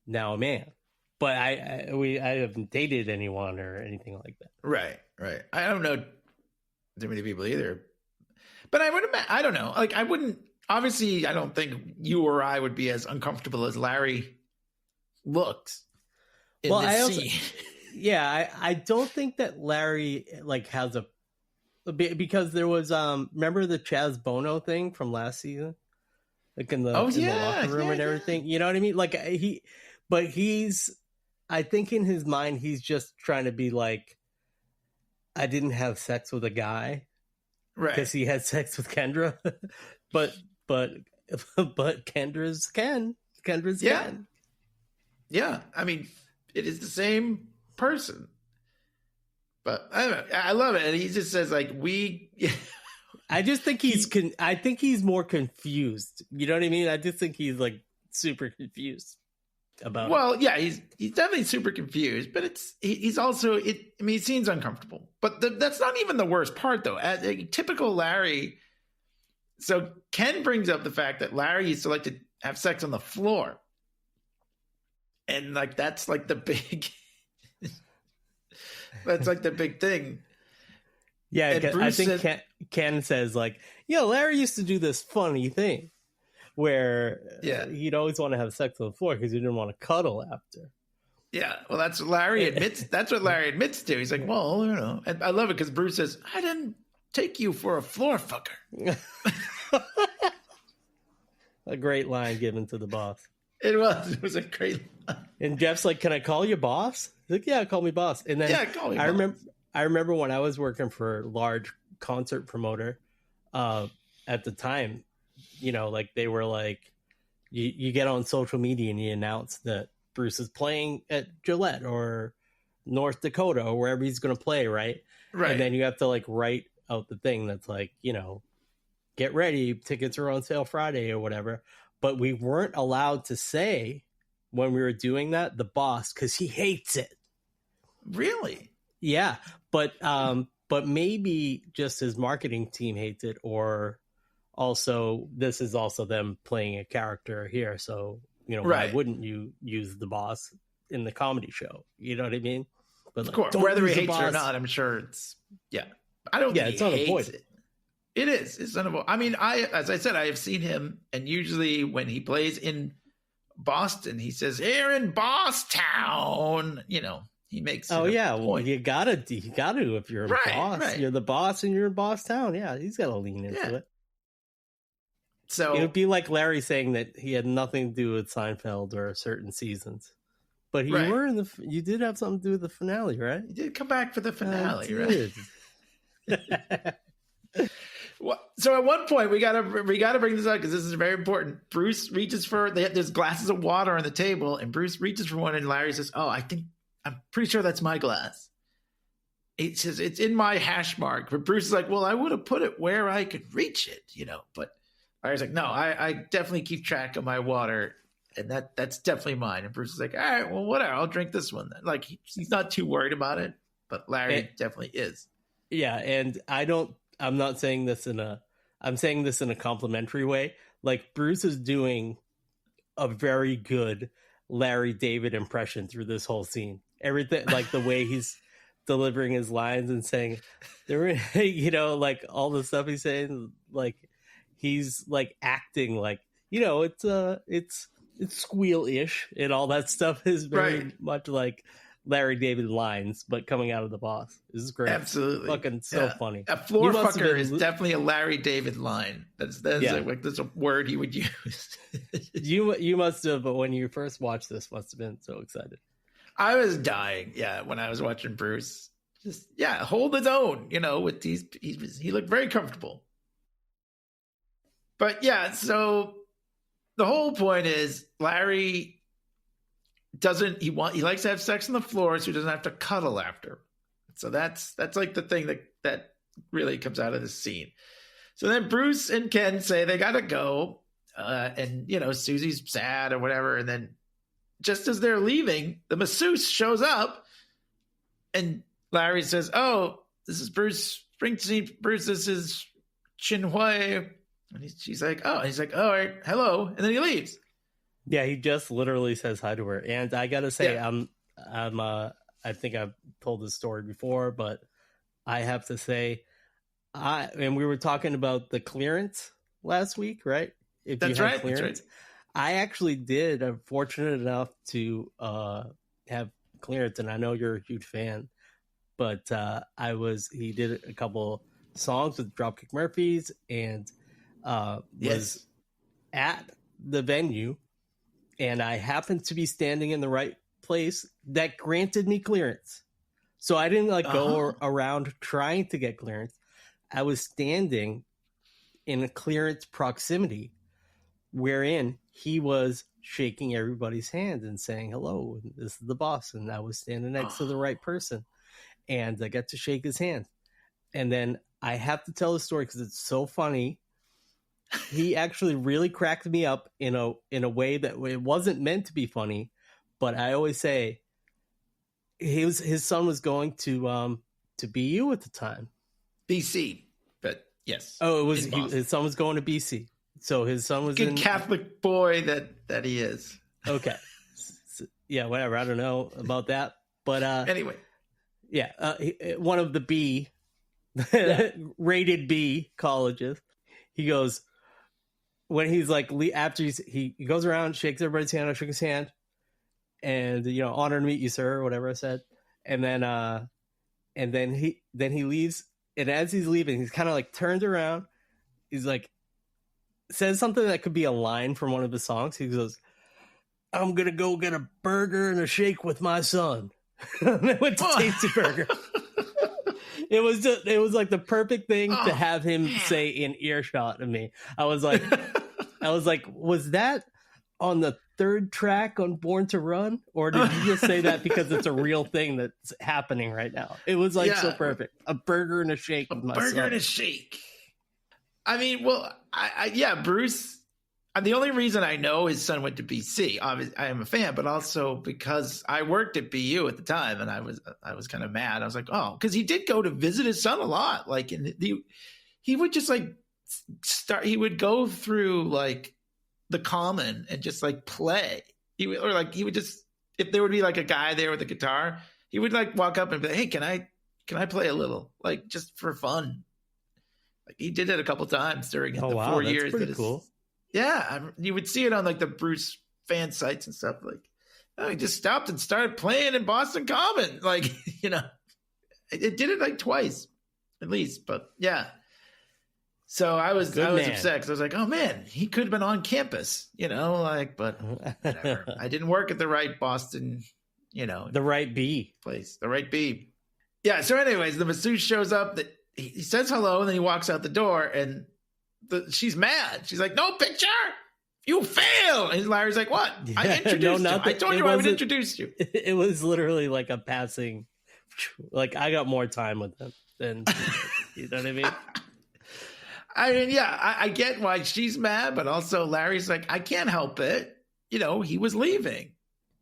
now a man. But I haven't dated anyone or anything like that. Right. I don't know too many people either. But I don't know. Like, I wouldn't, obviously, I don't think you or I would be as uncomfortable as Larry looks in this scene. Yeah, I don't think that Larry, like, has because there was, remember the Chaz Bono thing from last season? Like, in the locker room and everything? You know what I mean? Like, I think in his mind, he's just trying to be like, I didn't have sex with a guy, right? Because he had sex with Kendra, but Kendra's Ken. Yeah, I mean, it is the same person. But I don't know, I love it, and he just says like I just think I think he's more confused. You know what I mean? I just think he's like super confused. Yeah, he's definitely super confused, but he's also he seems uncomfortable. But that's not even the worst part, though. As a typical Larry, so Ken brings up the fact that Larry used to like to have sex on the floor, and like that's like the big, that's like the big thing. Yeah, I think Ken says like, Larry used to do this funny thing. Where he'd always want to have sex on the floor because he didn't want to cuddle after. Yeah, well, that's what Larry admits. That's what Larry admits to. He's like, well, And I love it because Bruce says, I didn't take you for a floor fucker. A great line given to the boss. It was a great line. And Jeff's like, can I call you boss? He's like, yeah, call me boss. And then call me boss. I remember when I was working for a large concert promoter at the time, like they were like, you get on social media and you announce that Bruce is playing at Gillette or North Dakota or wherever he's going to play, right? Right. And then you have to like write out the thing that's like, get ready, tickets are on sale Friday or whatever. But we weren't allowed to say when we were doing that, the boss, because he hates it. Really? Yeah. But maybe just his marketing team hates it, or also this is also them playing a character here. So, why wouldn't you use the boss in the comedy show? You know what I mean? But of course, whether he hates it or not, I'm sure it's, I don't think he hates it. It is. It's unavoidable. I mean, as I said, I have seen him, and usually when he plays in Boston, he says, "Here in Bosstown," he makes. Oh yeah, well, you gotta if you're a boss, you're the boss, and you're in Bosstown. Yeah, he's got to lean into it. So it would be like Larry saying that he had nothing to do with Seinfeld or certain seasons, but you did have something to do with the finale, right? You did come back for the finale, right? So at one point we gotta bring this up because this is very important. Bruce reaches for there's glasses of water on the table, and Bruce reaches for one, and Larry says, "Oh, I'm pretty sure that's my glass." He says it's in my hash mark, but Bruce is like, "Well, I would have put it where I could reach it, But Larry's like, "No, I definitely keep track of my water, and that's definitely mine." And Bruce is like, "All right, well, whatever, I'll drink this one then." Like he's not too worried about it, but Larry definitely is. Yeah, and I'm not saying this I'm saying this in a complimentary way. Like Bruce is doing a very good Larry David impression through this whole scene. Everything, like the way he's delivering his lines and saying, like all the stuff he's saying, like he's like acting like, it's squeal-ish, and all that stuff is very much like Larry David lines, but coming out of the boss. This is great. Absolutely. Fucking so funny. A floor fucker is definitely a Larry David line. That's a word he would use. You must have, but when you first watched this, must have been so excited. I was dying, when I was watching Bruce. Just, hold his own, with these, he looked very comfortable. But so the whole point is Larry he likes to have sex on the floor so he doesn't have to cuddle after. So that's like the thing that really comes out of this scene. So then Bruce and Ken say they gotta go, and Susie's sad or whatever, and then just as they're leaving, the masseuse shows up, and Larry says, "Oh, this is Bruce Springsteen. Bruce, this is Chin Hui." And she's like, "Oh," and he's like, "All right, hello," and then he leaves. Yeah, he just literally says hi to her, and I gotta say, I think I've told this story before, but I have to say, and we were talking about the clearance last week, right? That's right. I actually did. I'm fortunate enough to have clearance, and I know you're a huge fan, but he did a couple songs with Dropkick Murphys, and was at the venue. And I happened to be standing in the right place that granted me clearance. So I didn't go around trying to get clearance. I was standing in a clearance proximity wherein he was shaking everybody's hand and saying, "Hello, this is the boss." And I was standing next to the right person, and I got to shake his hand. And then I have to tell the story because it's so funny. He actually really cracked me up in a way that it wasn't meant to be funny, but I always say his son was going to BU at the time, BC, but yes. Oh, it was his son was going to BC, so his son was good Catholic boy that he is. Okay, so, whatever. I don't know about that, but anyway, one of the B rated B colleges. He goes. When he's like, after he goes around, shakes everybody's hand, I shook his hand, and honor to meet you, sir, or whatever I said, and then he leaves, and as he's leaving, he's kind of like turned around, he's like, says something that could be a line from one of his songs. He goes, "I'm gonna go get a burger and a shake with my son." And I went to Tasty Burger. It was like the perfect thing to have him say in earshot of me. I was like, was that on the third track on Born to Run? Or did you just say that because it's a real thing that's happening right now? It was like so perfect. A burger and a shake. A burger and a shake. I mean, well, Bruce. The only reason I know his son went to BC, obviously, I am a fan, but also because I worked at BU at the time, and I was kind of mad. I was like, oh, because he did go to visit his son a lot. Like, he would just like he would go through like the Common and just like play. He would just, if there would be like a guy there with a guitar, he would like walk up and be like, hey, can I play a little, like just for fun? Like he did it a couple times during the 4 years. That's pretty cool. Yeah, you would see it on like the Bruce fan sites and stuff. Like, he just stopped and started playing in Boston Common. Like, it did it like twice, at least. But yeah, so I was upset because I was like, oh man, he could have been on campus, but whatever. I didn't work at the right Boston, the right B place, the right B. Yeah. So, anyways, the masseuse shows up. That he says hello, and then he walks out the door, and she's mad. She's like, no picture. You fail. And Larry's like, what? I introduced you. I told you I would introduce you. It was literally like a passing. Like, I got more time with him than, you know what I mean? I mean, yeah, I get why she's mad, but also Larry's like, I can't help it. He was leaving.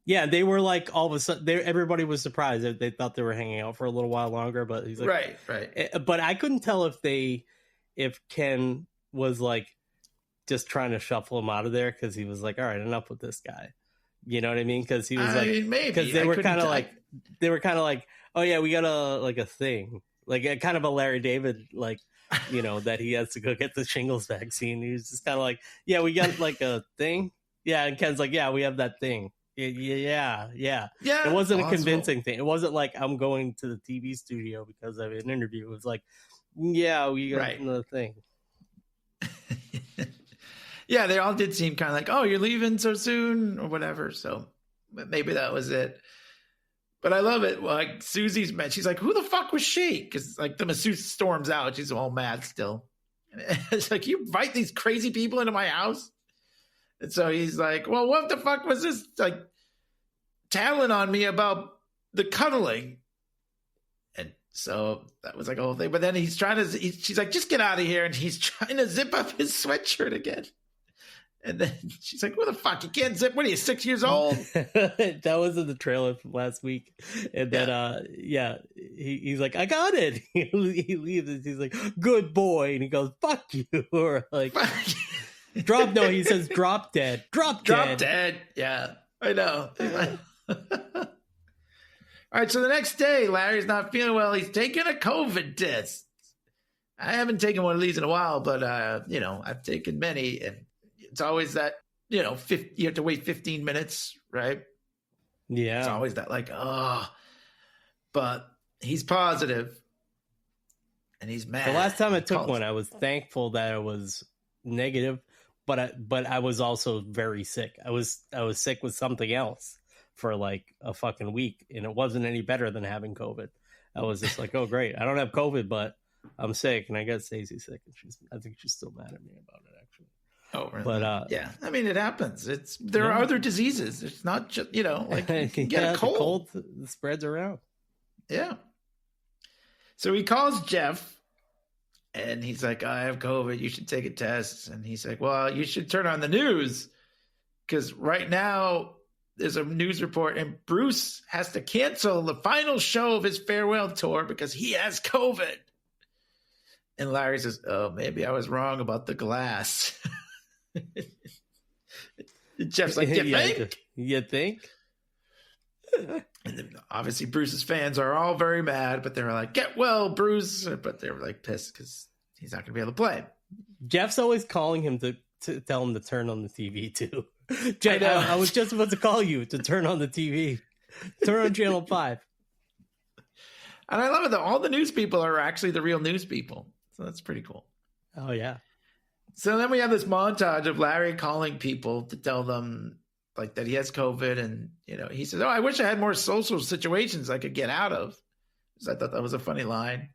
Yeah, they were like, all of a sudden, everybody was surprised. They thought they were hanging out for a little while longer, but he's like, right. But I couldn't tell if Ken was like just trying to shuffle him out of there because he was like, all right, enough with this guy. You know what I mean? Because he was because they were kind of like, oh yeah, we got a thing, like a kind of a Larry David, like, that he has to go get the shingles vaccine. He was just kind of like, yeah, we got like a thing. Yeah. And Ken's like, yeah, we have that thing. Yeah. It wasn't a convincing thing. It wasn't like I'm going to the TV studio because of an interview. It was like, yeah, we got another thing. Yeah, they all did seem kind of like, oh, you're leaving so soon or whatever. So maybe that was it. But I love it. Like Susie's mad. She's like, who the fuck was she? Because like the masseuse storms out. She's all mad still. And it's like, you invite these crazy people into my house? And so he's like, well, what the fuck was this? Like telling on me about the cuddling. And so that was like a whole thing. But then she's like, just get out of here. And he's trying to zip up his sweatshirt again. And then she's like, what the fuck? You can't zip. What are you, 6 years old? That was in the trailer from last week. And then, he's like, I got it. He leaves and he's like, good boy. And he goes, fuck you. Or like, he says, drop dead. Drop dead. Yeah, I know. All right, so the next day, Larry's not feeling well. He's taking a COVID test. I haven't taken one of these in a while, but, I've taken many. And it's always that, you have to wait 15 minutes, right? Yeah. It's always that like, but he's positive and he's mad. The last time I took one, I was thankful that it was negative, but I was also very sick. I was sick with something else for like a fucking week, and it wasn't any better than having COVID. I was just like, oh great, I don't have COVID, but I'm sick, and I got Stacey sick, and I think she's still mad at me about it actually. Oh, really? But yeah, I mean, it happens. There are other diseases. It's not just like you can get a cold. The cold spreads around. Yeah. So he calls Jeff, and he's like, I have COVID. You should take a test. And he's like, well, you should turn on the news because right now there's a news report, and Bruce has to cancel the final show of his farewell tour because he has COVID. And Larry says, oh, maybe I was wrong about the glass. Jeff's like, you think? You think? And then obviously Bruce's fans are all very mad, but they're like, get well, Bruce. But they're like pissed because he's not going to be able to play. Jeff's always calling him to tell him to turn on the TV too. Jeff, I was just about to call you to turn on the TV. Turn on channel 5. And I love it though. All the news people are actually the real news people. So that's pretty cool. Oh, yeah. So then we have this montage of Larry calling people to tell them like that he has COVID. And, he says, oh, I wish I had more social situations I could get out of. So I thought that was a funny line.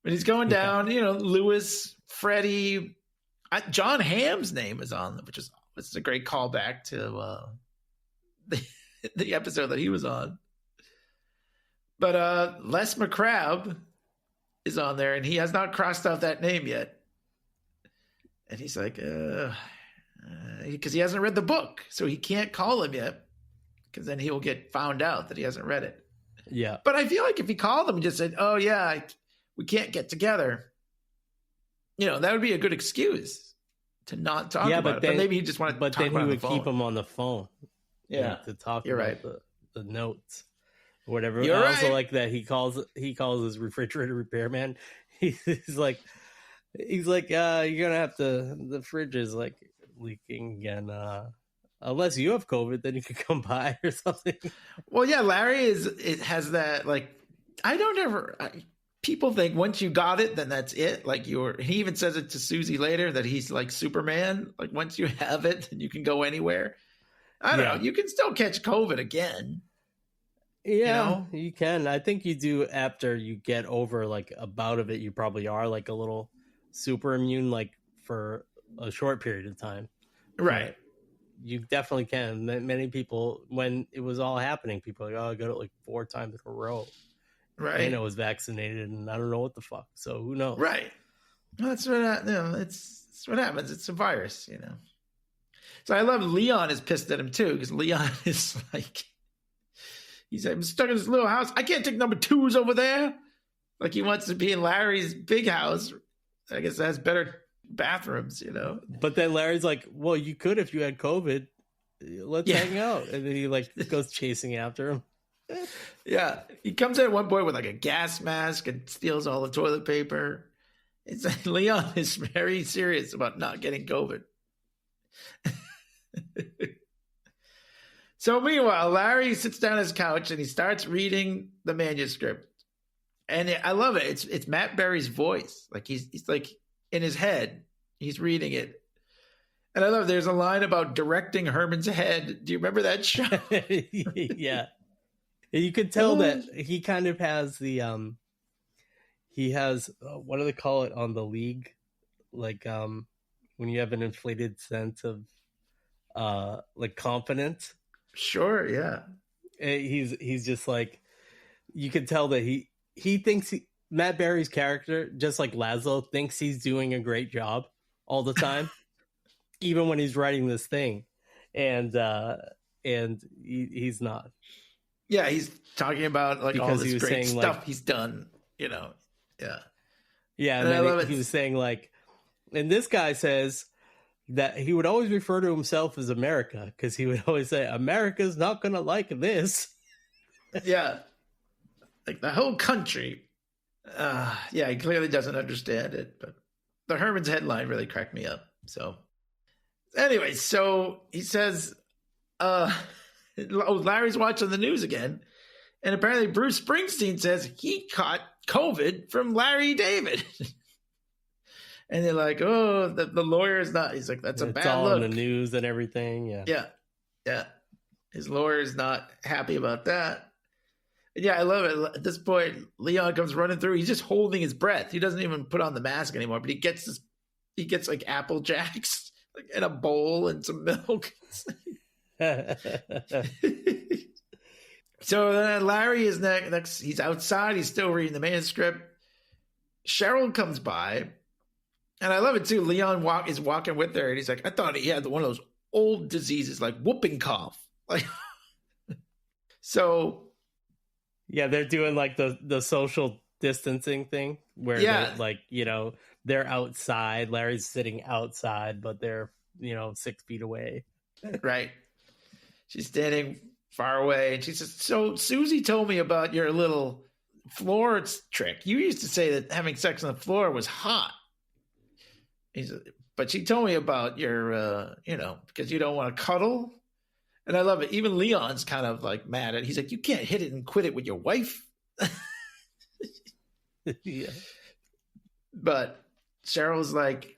But he's going down, Lewis, Freddie, John Hamm's name is on them, which is which is a great callback to the episode that he was on. But Les McCrab is on there, and he has not crossed out that name yet. And he's like, because he hasn't read the book, so he can't call him yet, because then he will get found out that he hasn't read it. Yeah. But I feel like if he called him and just said, "Oh yeah, we can't get together," that would be a good excuse to not talk about it. But maybe he just wanted to talk about it on the phone. But then he would keep him on the phone. Yeah, to talk You're about right. the notes. Whatever. You're I also right. like that he calls his refrigerator repairman. He's like, you're gonna have to. The fridge is like leaking again. Unless you have COVID, then you can come by or something. Well, yeah, Larry has that like. People think once you got it, then that's it. Like he even says it to Susie later that he's like Superman. Like once you have it, then you can go anywhere. I don't know. You can still catch COVID again. Yeah, you can. I think you do after you get over like a bout of it. You probably are like a little super immune, like for a short period of time. Right. But you definitely can. Many people, when it was all happening, people were like, "Oh, I got it like 4 times in a row." Right. And I was vaccinated, and I don't know what the fuck. So who knows? Right. Well, that's what it's what happens. It's a virus, So I love Leon is pissed at him too, because Leon is like, he's like, "I'm stuck in this little house. I can't take number 2s over there." Like he wants to be in Larry's big house. I guess that has better bathrooms, But then Larry's like, "Well, you could if you had COVID. Let's hang out." And then he like goes chasing after him. Yeah, he comes in at one point with like a gas mask and steals all the toilet paper. It's like Leon is very serious about not getting COVID. So meanwhile, Larry sits down on his couch and he starts reading the manuscript. And I love it. It's Matt Berry's voice. Like he's like in his head, he's reading it. And I love there's a line about directing Herman's head. Do you remember that show? Yeah. You could tell that he kind of has the he has what do they call it on the League, like when you have an inflated sense of like confidence. Sure, yeah. He's just like, you can tell that he thinks Matt Berry's character, just like Laszlo, thinks he's doing a great job all the time, even when he's writing this thing, and he's not. Yeah, he's talking about like because all this great stuff he's done, Yeah. Yeah, and then he was saying like, and this guy says that he would always refer to himself as America because he would always say, "America's not going to like this." Yeah. Like the whole country. Yeah, he clearly doesn't understand it, but the Herman's headline really cracked me up. So anyway, so he says, Larry's watching the news again. And apparently Bruce Springsteen says he caught COVID from Larry David. And they're like, "Oh, the lawyer is not." He's like, "That's a bad look." It's all in the news and everything. Yeah. Yeah. His lawyer is not happy about that. And yeah, I love it. At this point, Leon comes running through. He's just holding his breath. He doesn't even put on the mask anymore, but he gets like Apple Jacks like in a bowl and some milk. So then Larry is next. He's outside. He's still reading the manuscript. Cheryl comes by, and I love it too. Leon is walking with her, and he's like, "I thought he had one of those old diseases like whooping cough." Like, so yeah, they're doing like the social distancing thing where they're like, they're outside. Larry's sitting outside, but they're 6 feet away. Right. She's standing far away, and she says, "So Susie told me about your little floor trick. You used to say that having sex on the floor was hot. But she told me about your, because you don't want to cuddle." And I love it. Even Leon's kind of like mad at it. He's like, "You can't hit it and quit it with your wife." Yeah. But Cheryl's like,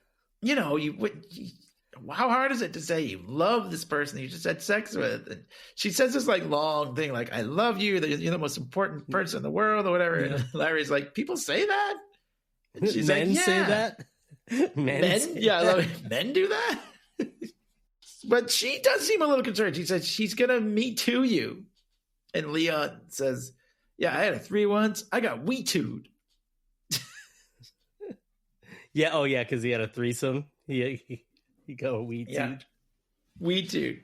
how hard is it to say you love this person you just had sex with? And she says this like long thing, like, "I love you, that you're the most important person in the world," or whatever. Yeah. And Larry's like, "People say that?" And she's Men like, "Yeah." say that? Men? Yeah, I love it. Men do that? But she does seem a little concerned. She says she's going to Me Too you. And Leon says, yeah, I had a 3 once. I got We Too'd. Yeah. Oh, yeah. Because he had a threesome. He got a We Too. Yeah. We Too'd.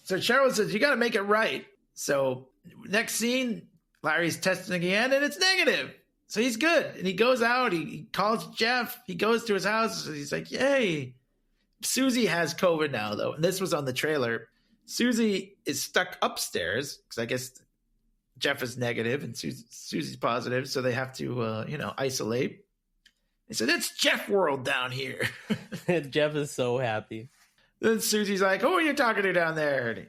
So Cheryl says, you got to make it right. So next scene, Larry's testing again, and it's negative. So he's good. And he goes out. He calls Jeff. He goes to his house. He's like, yay. Susie has COVID now, though. And this was on the trailer. Susie is stuck upstairs because I guess Jeff is negative and Susie's positive. So they have to, isolate. He said, it's Jeff world down here. Jeff is so happy. Then Susie's like, who are you talking to down there?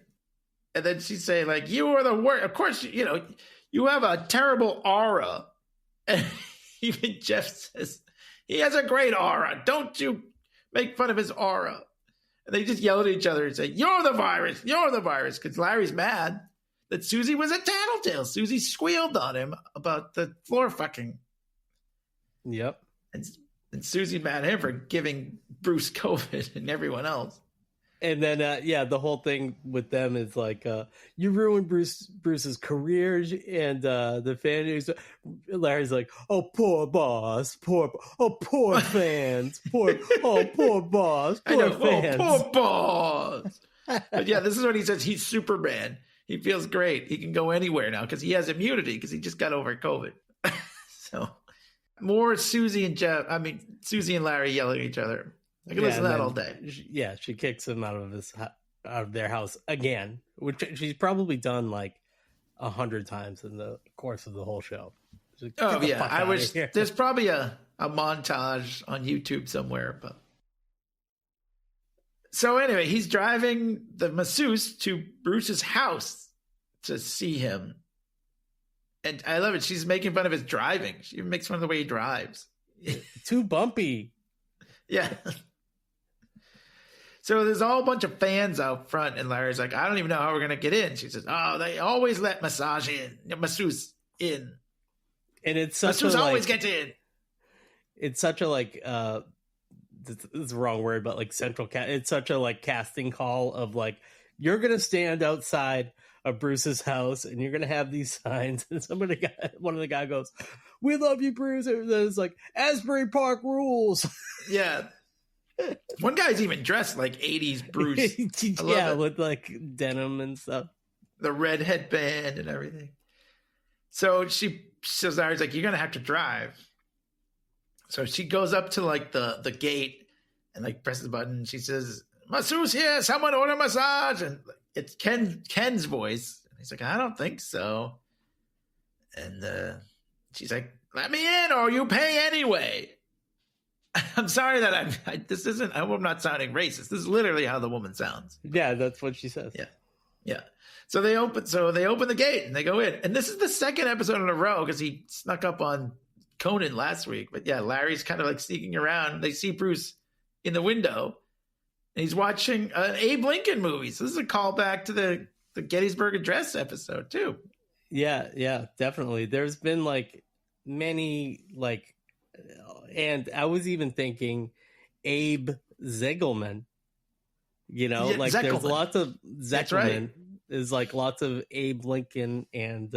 And then she'd say, like, you are the worst. Of course, you have a terrible aura. And even Jeff says, he has a great aura. Don't you make fun of his aura. And they just yell at each other and say, you're the virus. You're the virus. Because Larry's mad that Susie was a tattletale. Susie squealed on him about the floor fucking. Yep. And Susie mad at him for giving Bruce COVID and everyone else. And then, the whole thing with them is like, you ruined Bruce's career, and the fans. Larry's like, oh, poor boss, poor fans, poor boss, poor fans. Oh, poor boss. But yeah, this is what he says. He's Superman. He feels great. He can go anywhere now because he has immunity because he just got over COVID. So more Susie and Larry yelling at each other. I can listen to that all day. She kicks him out of their house again, which she's probably done like 100 times in the course of the whole show. Oh yeah, I wish there's probably a montage on YouTube somewhere. But so anyway, he's driving the masseuse to Bruce's house to see him, and I love it. She's making fun of his driving. She makes fun of the way he drives. Too bumpy. Yeah. So there's a whole bunch of fans out front, and Larry's like, I don't even know how we're going to get in. She says, oh, they always let masseuse in. And it's such masseuse a, always gets in. It's such a, this is the wrong word, but like it's such a like casting call of like, you're going to stand outside of Bruce's house and you're going to have these signs. And one of the guy goes, we love you, Bruce. And then it's like, Asbury Park rules. Yeah. One guy's even dressed like 80s Bruce. Yeah, with like denim and stuff. The red headband and everything. So she says, Larry's like, you're going to have to drive. So she goes up to like the gate and like presses the button. She says, masseuse here, someone order massage. And it's Ken's voice. And he's like, I don't think so. And she's like, let me in or you pay anyway. I'm sorry that I hope I'm not sounding racist. This is literally how the woman sounds. Yeah, that's what she says. Yeah. So they open the gate and they go in. And this is the second episode in a row because he snuck up on Conan last week. But yeah, Larry's kind of like sneaking around. They see Bruce in the window and he's watching an Abe Lincoln movie. So this is a callback to the Gettysburg Address episode too. Yeah, definitely. There's been like many like, and I was even thinking Abe Zegelman, like Zegelman. There's lots of Zegelman. That's right. Is like lots of Abe Lincoln and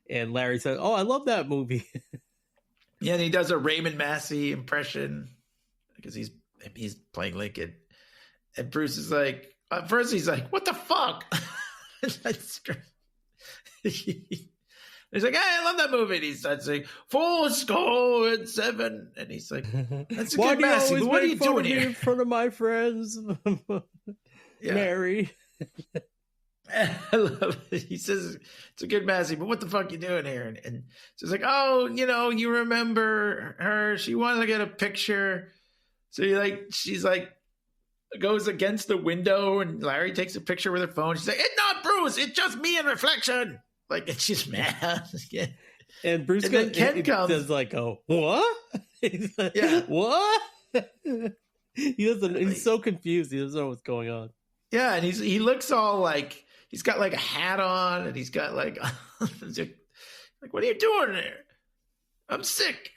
Larry said, oh, I love that movie. Yeah, and he does a Raymond Massey impression because he's playing Lincoln. And Bruce is like, at first he's like, what the fuck? He's like, hey, I love that movie. And he starts saying, 407. And he's like, that's a good Massey. What are you doing here? In front of my friends, Mary. I love it. He says, it's a good Massey, but what the fuck you doing here? And she's like, oh, you remember her. She wanted to get a picture. So she's like, goes against the window and Larry takes a picture with her phone. She's like, it's not Bruce. It's just me in reflection. Like, and she's mad. Yeah. And Bruce Ken comes. Does like, oh, what? Yeah. What? He's so confused. He doesn't know what's going on. Yeah. And he looks all like, he's got like a hat on and he's got like what are you doing there? I'm sick.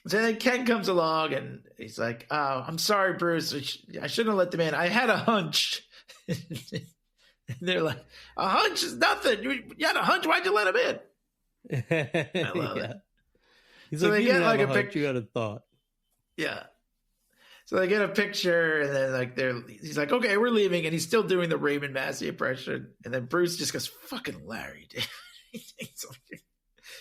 So then Ken comes along and he's like, oh, I'm sorry, Bruce. I shouldn't have let them in. I had a hunch. And they're like, a hunch is nothing. You had a hunch. Why'd you let him in? I love it. He's So like, they you get didn't like have a hunch, picture. you had a thought. Yeah. So they get a picture, and then like he's like, okay, we're leaving, and he's still doing the Raymond Massey impression. And then Bruce just goes, fucking Larry, dude.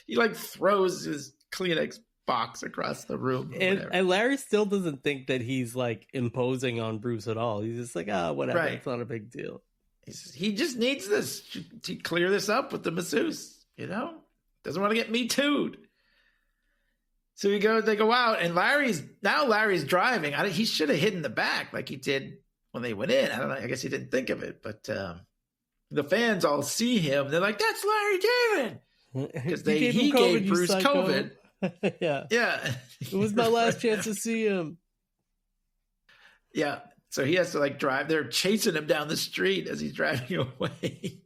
He like throws his Kleenex box across the room. And Larry still doesn't think that he's like imposing on Bruce at all. He's just like, whatever, Right. it's not a big deal. He just needs this to clear this up with the masseuse, Doesn't want to get me too'd. So they go out, and Larry's driving. He should have hidden the back like he did when they went in. I don't know. I guess he didn't think of it, but the fans all see him. They're like, "That's Larry David," because he gave Bruce COVID. Yeah. It was my last chance to see him. Yeah. So he has to like drive. They're chasing him down the street as he's driving away.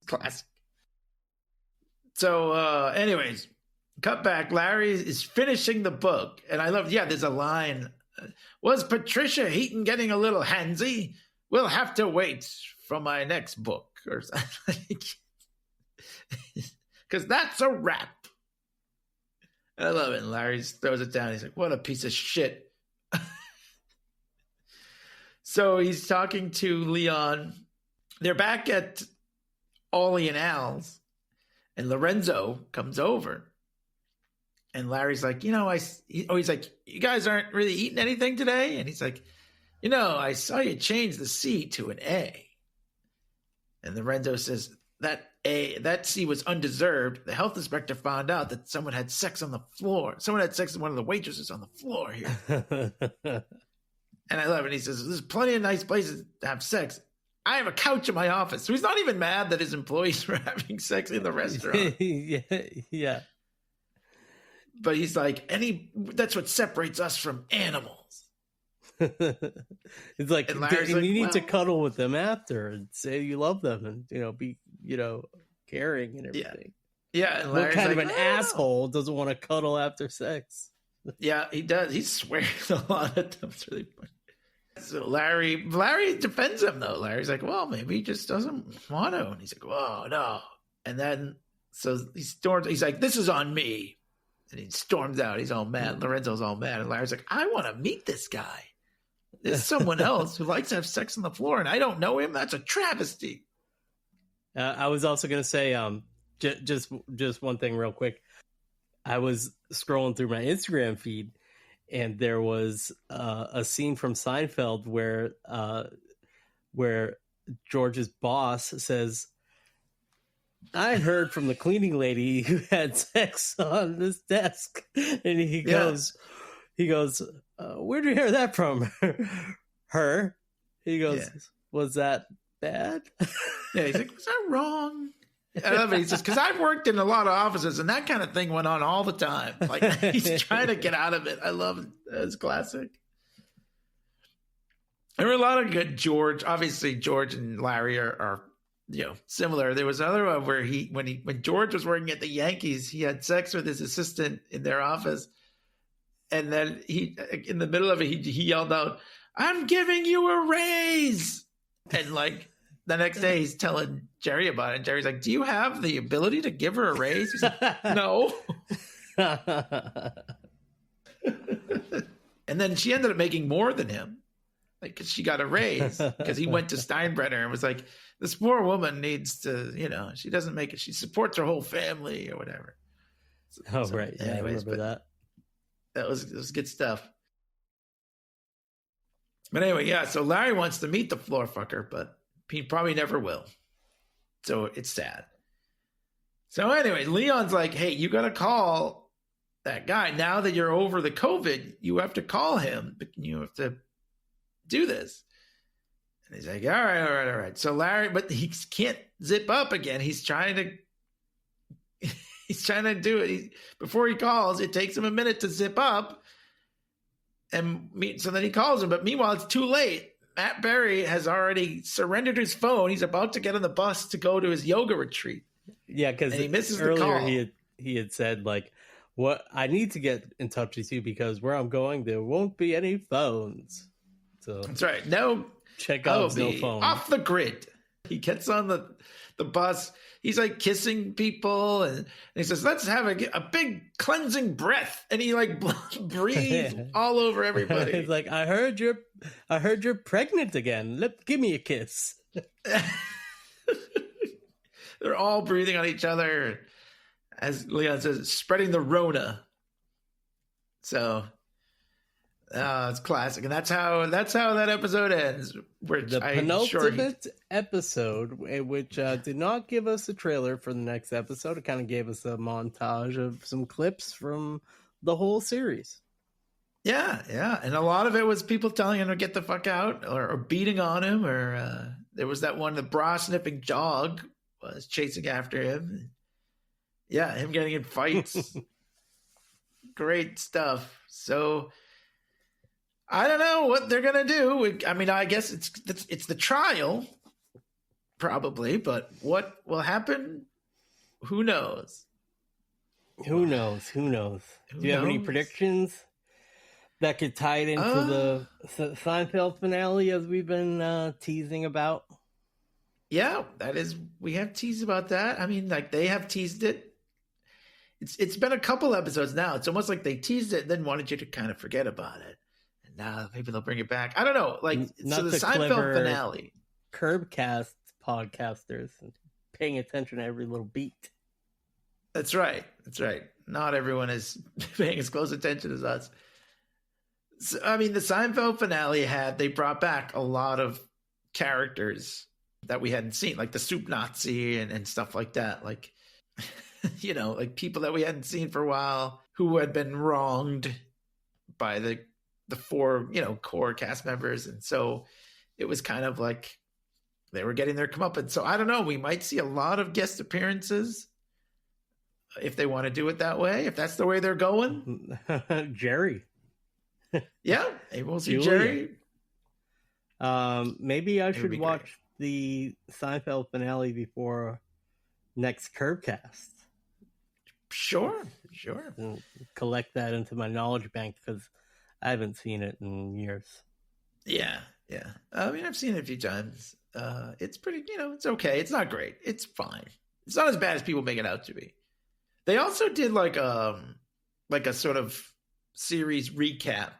Classic. So, anyways, cut back. Larry is finishing the book, and I love. Yeah, there's a line. Was Patricia Heaton getting a little handsy? We'll have to wait for my next book or something. Because that's a wrap. I love it. And Larry throws it down. He's like, what a piece of shit. So he's talking to Leon. They're back at Ollie and Al's, and Lorenzo comes over. And Larry's like, he's like, you guys aren't really eating anything today? And he's like, I saw you change the C to an A. And Lorenzo says, that C was undeserved. The health inspector found out that someone had sex on the floor. Someone had sex with one of the waitresses on the floor here. And I love it. He says, there's plenty of nice places to have sex. I have a couch in my office. So he's not even mad that his employees were having sex in the restaurant. Yeah. But he's like, that's what separates us from animals. It's like, And and Larry's you like, need to cuddle with them after and say you love them and, be, caring and everything. Yeah. And What Larry's kind of like, an "I don't know." asshole doesn't want to cuddle after sex? Yeah, he does. He swears a lot at them. It's really funny. So Larry defends him though. Larry's like, well, maybe he just doesn't want to. And he's like, whoa, no. And then, so he storms, he's like, this is on me. And he storms out. He's all mad. Lorenzo's all mad. And Larry's like, I want to meet this guy. There's someone else who likes to have sex on the floor, and I don't know him. That's a travesty. I was also going to say, just one thing real quick. I was scrolling through my Instagram feed, and there was a scene from Seinfeld where George's boss says, I heard from the cleaning lady who had sex on this desk. And he goes, where'd you hear that from? Her. He goes, was that bad? Yeah, he's like, was that wrong? I love it. He says, because I've worked in a lot of offices, and that kind of thing went on all the time. Like, he's trying to get out of it. I love it. It's classic. There were a lot of good George. Obviously, George and Larry are similar. There was another one where when George was working at the Yankees, he had sex with his assistant in their office. And then in the middle of it, he yelled out, I'm giving you a raise. And like the next day he's telling Jerry about it. And Jerry's like, do you have the ability to give her a raise? He's like, no. And then she ended up making more than him. Like, cause she got a raise because he went to Steinbrenner and was like, this poor woman needs to, she doesn't make it. She supports her whole family or whatever. Right. Yeah, anyways, I remember that. That was good stuff. But anyway, yeah, so Larry wants to meet the floor fucker, but he probably never will. So it's sad. So anyway, Leon's like, hey, you got to call that guy. Now that you're over the COVID, you have to call him. You have to do this. And he's like, all right. So Larry, but he can't zip up again. He's trying to do it. Before he calls, it takes him a minute to zip up. So then he calls him, but meanwhile, it's too late. Matt Berry has already surrendered his phone. He's about to get on the bus to go to his yoga retreat. Yeah, because he misses earlier the call. he had said, like, what I need to get in touch with you because where I'm going, there won't be any phones. So that's right. No, Chekhov's no phone. Off the grid. He gets on the bus. He's like kissing people, and he says, "Let's have a big cleansing breath." And he like breathes all over everybody. He's like, I heard you're pregnant again. Give me a kiss. They're all breathing on each other, as Leon says, spreading the Rona. So, it's classic, and that's how that episode ends. The penultimate episode, which did not give us a trailer for the next episode. It kind of gave us a montage of some clips from the whole series. Yeah, and a lot of it was people telling him to get the fuck out, or beating on him, or there was that one, the bra sniffing dog was chasing after him. Yeah, him getting in fights. Great stuff. So I don't know what they're gonna do. I mean, I guess it's the trial, probably, but what will happen? Who knows? Who knows? Do you have any predictions that could tie it into the Seinfeld finale, as we've been teasing about? Yeah, we have teased about that. I mean, like, they have teased it. It's been a couple episodes now. It's almost like they teased it and then wanted you to kind of forget about it. And now maybe they'll bring it back. I don't know. Like, Not so the the Seinfeld finale. Curbcast podcasters paying attention to every little beat. That's right. Not everyone is paying as close attention as us. So, I mean, the Seinfeld finale they brought back a lot of characters that we hadn't seen, like the soup Nazi and stuff like that. Like, you know, like people that we hadn't seen for a while who had been wronged by the four, you know, core cast members. And so it was kind of like they were getting their comeuppance. So I don't know. We might see a lot of guest appearances if they want to do it that way, if that's the way they're going. Jerry. Yeah, maybe we'll see Jerry. Maybe I should watch the Seinfeld finale before next Curbcast. Sure. And collect that into my knowledge bank, because I haven't seen it in years. Yeah. I mean, I've seen it a few times. It's pretty, you know, it's okay. It's not great. It's fine. It's not as bad as people make it out to be. They also did like a sort of series recap,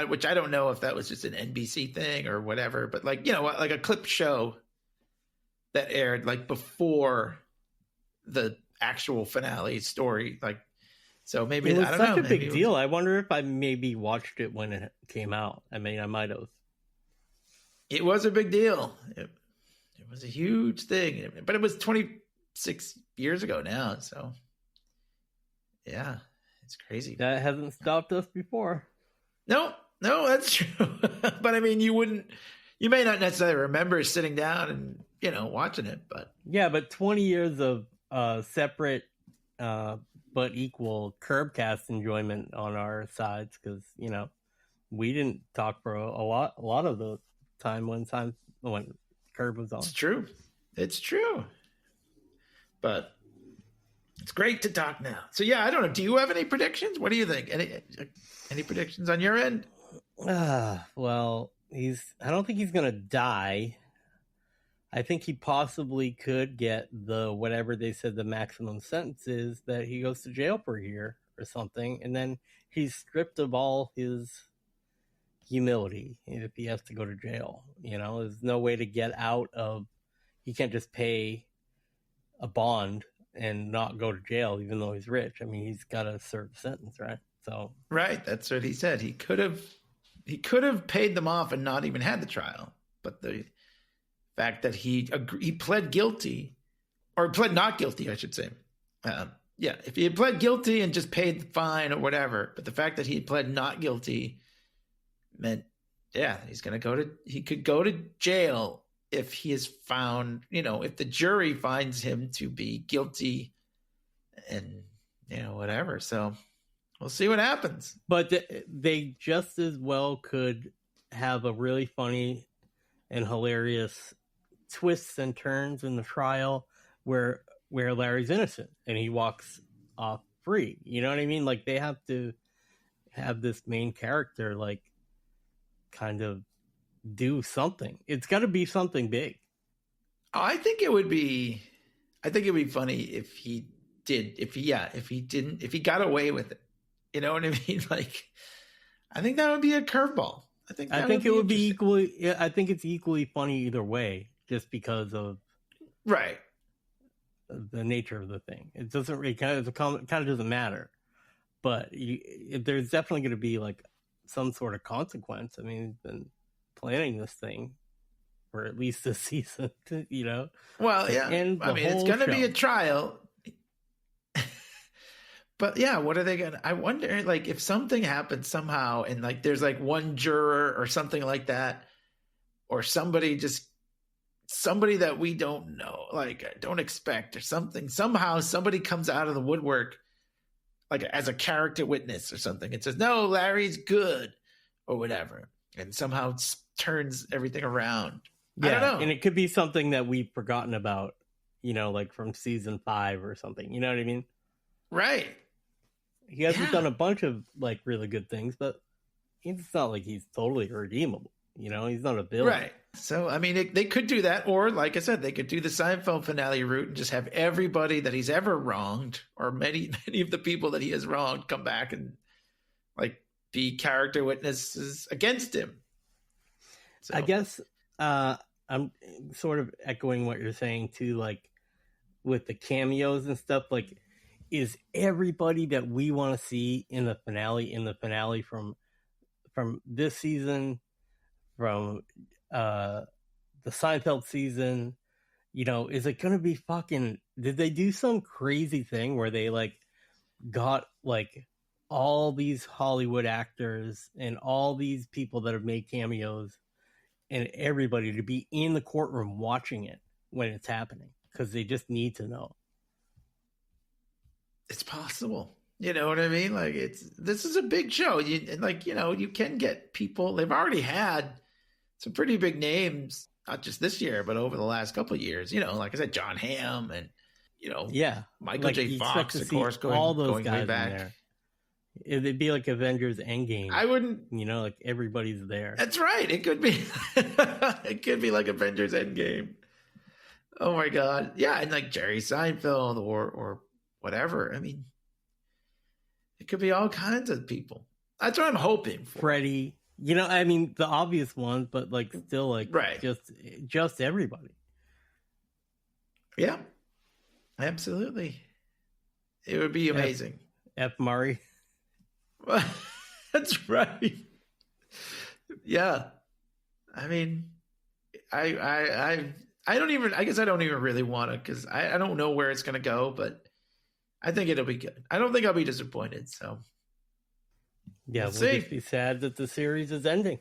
which I don't know if that was just an NBC thing or whatever, but like, you know, like a clip show that aired like before the actual finale story. Like, so maybe it was I don't know. Such a big deal. I wonder if I maybe watched it when it came out. I mean, I might have. It was a big deal. It was a huge thing, but it was 26 years ago now. So yeah, it's crazy. That hasn't stopped us before. No, that's true. But I mean, you may not necessarily remember sitting down and, you know, watching it, but yeah, but 20 years of separate but equal Curbcast enjoyment on our sides, because, you know, we didn't talk for a lot of the time when Curb was on. It's true. But it's great to talk now. So yeah, I don't know. Do you have any predictions? What do you think? Any predictions on your end? Well, I don't think he's gonna die. I think he possibly could get whatever they said the maximum sentence is, that he goes to jail for a year or something, and then he's stripped of all his humility if he has to go to jail. You know, there's no way to get out of. He can't just pay a bond and not go to jail, even though he's rich. I mean, he's got to serve a sentence, right? So right, that's what he said. He could have paid them off and not even had the trial, but the fact that he pled guilty, or pled not guilty, I should say. Yeah, if he had pled guilty and just paid the fine or whatever, but the fact that he pled not guilty meant, yeah, he could go to jail if he is found, you know, if the jury finds him to be guilty and, you know, whatever. So we'll see what happens. But they just as well could have a really funny and hilarious twists and turns in the trial where Larry's innocent and he walks off free. You know what I mean? Like, they have to have this main character, like, kind of do something. It's got to be something big. Oh, I think it would be funny if he got away with it. You know what I mean? Like, I think that would be a curveball. I think it would be equally. Yeah, I think it's equally funny either way, just because of right the nature of the thing. It doesn't really kind of doesn't matter. But there's definitely going to be like some sort of consequence. I mean, he's been planning this thing for at least this season, you know. Well, yeah. And I mean, it's going to be a trial. But yeah, what are they going to... I wonder, like, if something happens somehow and, like, there's, like, one juror or something like that, or somebody that we don't know, like, don't expect or something. Somehow somebody comes out of the woodwork, like, as a character witness or something. It says, no, Larry's good or whatever. And somehow turns everything around. Yeah, I don't know. And it could be something that we've forgotten about, you know, like from season 5 or something. You know what I mean? Right. He hasn't done a bunch of like really good things, but it's not like he's totally redeemable. You know, he's not a villain. Right. So, I mean, they could do that. Or, like I said, they could do the Seinfeld finale route and just have everybody that he's ever wronged, or many of the people that he has wronged, come back and, like, be character witnesses against him. So. I guess I'm sort of echoing what you're saying, too, like, with the cameos and stuff, like, is everybody that we want to see in the finale from this season, from the Seinfeld season, you know, is it going to be fucking... Did they do some crazy thing where they, like, got, like, all these Hollywood actors and all these people that have made cameos and everybody to be in the courtroom watching it when it's happening? Because they just need to know. It's possible. You know what I mean? Like, this is a big show. You can get people. They've already had some pretty big names, not just this year, but over the last couple of years. You know, like I said, John Hamm and, you know, Michael like J. Fox, of course, all those going guys way back. in there. It'd be like Avengers Endgame. I wouldn't, you know, like everybody's there. That's right. It could be, it could be like Avengers Endgame. Oh my God. Yeah. And like Jerry Seinfeld or whatever. I mean, it could be all kinds of people. That's what I'm hoping for. Freddie, you know, I mean, the obvious ones, but like still like right. just everybody. Yeah, absolutely. It would be amazing. F. Murray. That's right. Yeah. I mean, I don't even, I guess I don't even really want to, because I don't know where it's going to go, but I think it'll be good. I don't think I'll be disappointed. So, yeah, we'll just be sad that the series is ending.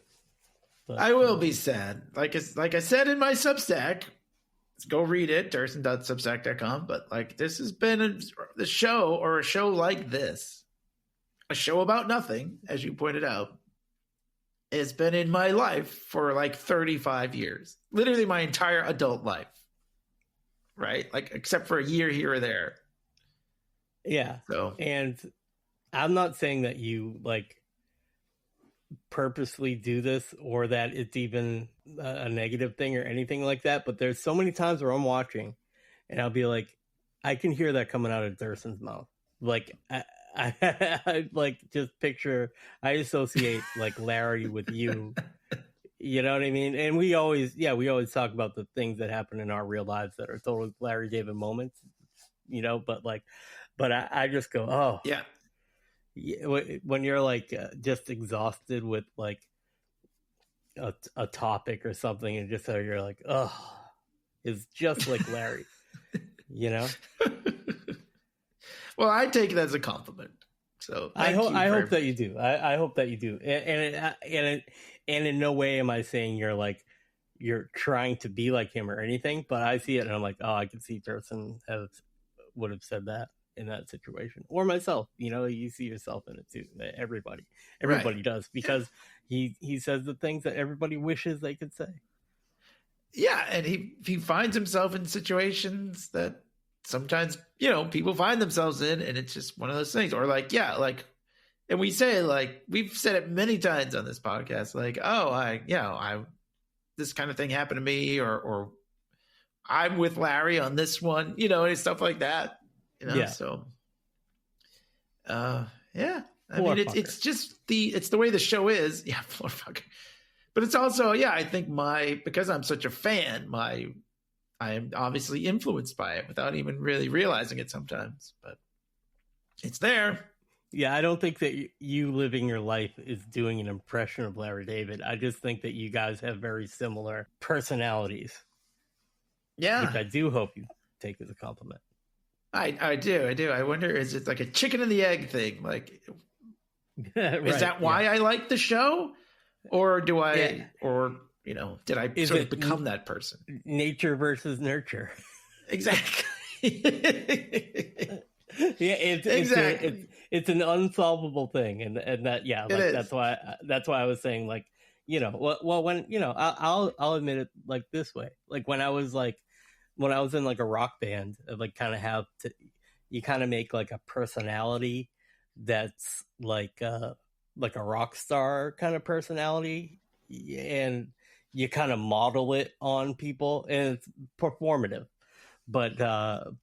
But, I will be sad. Like I said in my Substack, go read it, durson.substack.com. But like, this has been a show like this, a show about nothing, as you pointed out. It's been in my life for like 35 years, literally my entire adult life. Right? Like, except for a year here or there. Yeah. So, and I'm not saying that you like purposely do this or that it's even a negative thing or anything like that. But there's so many times where I'm watching and I'll be like, I can hear that coming out of Durson's mouth. Like, I like just picture, I associate like Larry with you. You know what I mean? And we always talk about the things that happen in our real lives that are total Larry David moments, you know, but I just go, oh yeah. When you're like just exhausted with like a topic or something, and just how you're like, oh, it's just like Larry, you know? Well, I take it as a compliment. So I hope that you do. I hope that you do. And in no way am I saying you're trying to be like him or anything, but I see it and I'm like, oh, I can see Durson would have said that in that situation, or myself. You know, you see yourself in it too. Everybody right. does, because he says the things that everybody wishes they could say. Yeah, and he finds himself in situations that sometimes, you know, people find themselves in, and it's just one of those things. Or like, yeah, like, and we say, like, we've said it many times on this podcast, like, oh, I this kind of thing happened to me, or I'm with Larry on this one, and stuff like that. Yeah. So, yeah. I Floor mean, fucker. it's just it's the way the show is. Yeah, floor fucker. But it's also, I think because I'm such a fan, I am obviously influenced by it without even really realizing it sometimes. But it's there. Yeah, I don't think that you living your life is doing an impression of Larry David. I just think that you guys have very similar personalities. Yeah. Which I do hope you take as a compliment. I do. I wonder, is it like a chicken and the egg thing? Like, Right, is that why I like the show? Or do I, Yeah. or, did I Is sort of it become that person? nature versus nurture? Exactly. Yeah, Exactly. it's an unsolvable thing, and that like is. that's why I was saying, like, well when I'll admit it like this way, like when I was in like a rock band, I like kind of have to, you kind of make like a personality that's like a rock star kind of personality, and you kind of model it on people, and it's performative. But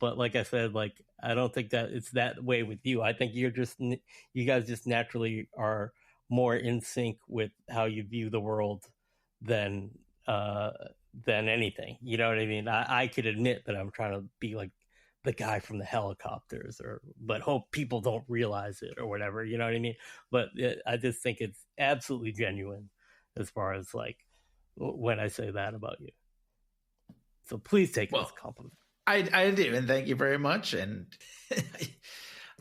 like I said, like, I don't think that it's that way with you. I think you guys just naturally are more in sync with how you view the world than anything. You know what I mean? I could admit that I'm trying to be like the guy from the helicopters, but hope people don't realize it or whatever. You know what I mean? But I just think it's absolutely genuine as far as like when I say that about you. So please take it as a compliment. I do, and thank you very much, and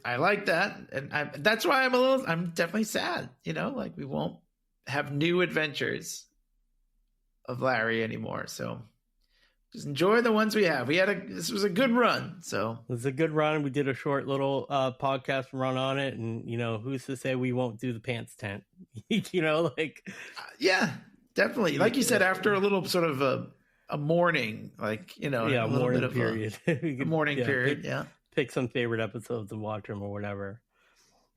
I like that, and that's why I'm definitely sad, like we won't have new adventures of Larry anymore, so just enjoy the ones we have. This was a good run, so. It was a good run. We did a short little podcast run on it, and, who's to say we won't do the pants tent, Yeah, definitely. Like you said, after a little sort of a morning, like, a little morning bit of period. a morning period. Pick some favorite episodes and watch them or whatever.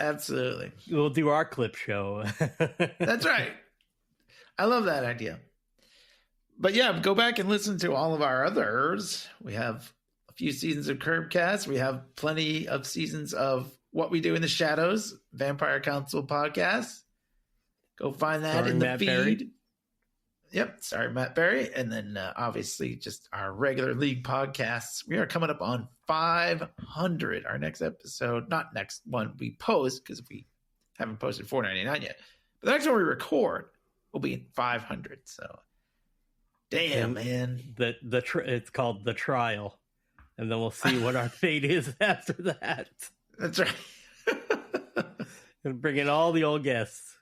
Absolutely. We'll do our clip show. That's right. I love that idea. But yeah, go back and listen to all of our others. We have a few seasons of Curbcast. We have plenty of seasons of What We Do in the Shadows, Vampire Council podcast. Go find that Starring in the Matt feed. Berry. Yep, sorry, Matt Berry. And then obviously just our regular League podcasts. We are coming up on 500. Our next episode, not next one we post, because we haven't posted 499 yet. But the next one we record will be 500. So, damn, man. It's called The Trial. And then we'll see what our fate is after that. That's right. And bring in all the old guests.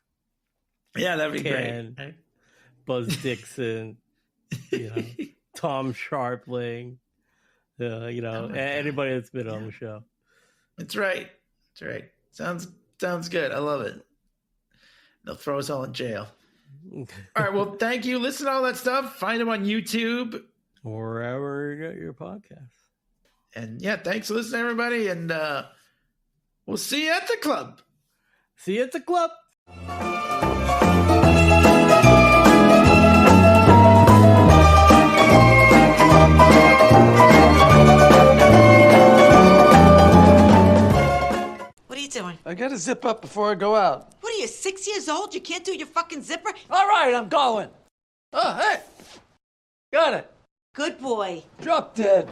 Yeah, that'd be great. Buzz Dixon, Tom Sharpling, anybody that's been on the show. That's right. Sounds good. I love it. They'll throw us all in jail. All right. Well, thank you. Listen to all that stuff. Find them on YouTube. Wherever you get your podcast. And yeah, thanks for listening, everybody. And we'll see you at the club. See you at the club. What are you doing? I gotta zip up before I go out. What are you, 6 years old? You can't do your fucking zipper? All right, I'm going. Oh, hey. Got it. Good boy. Drop dead.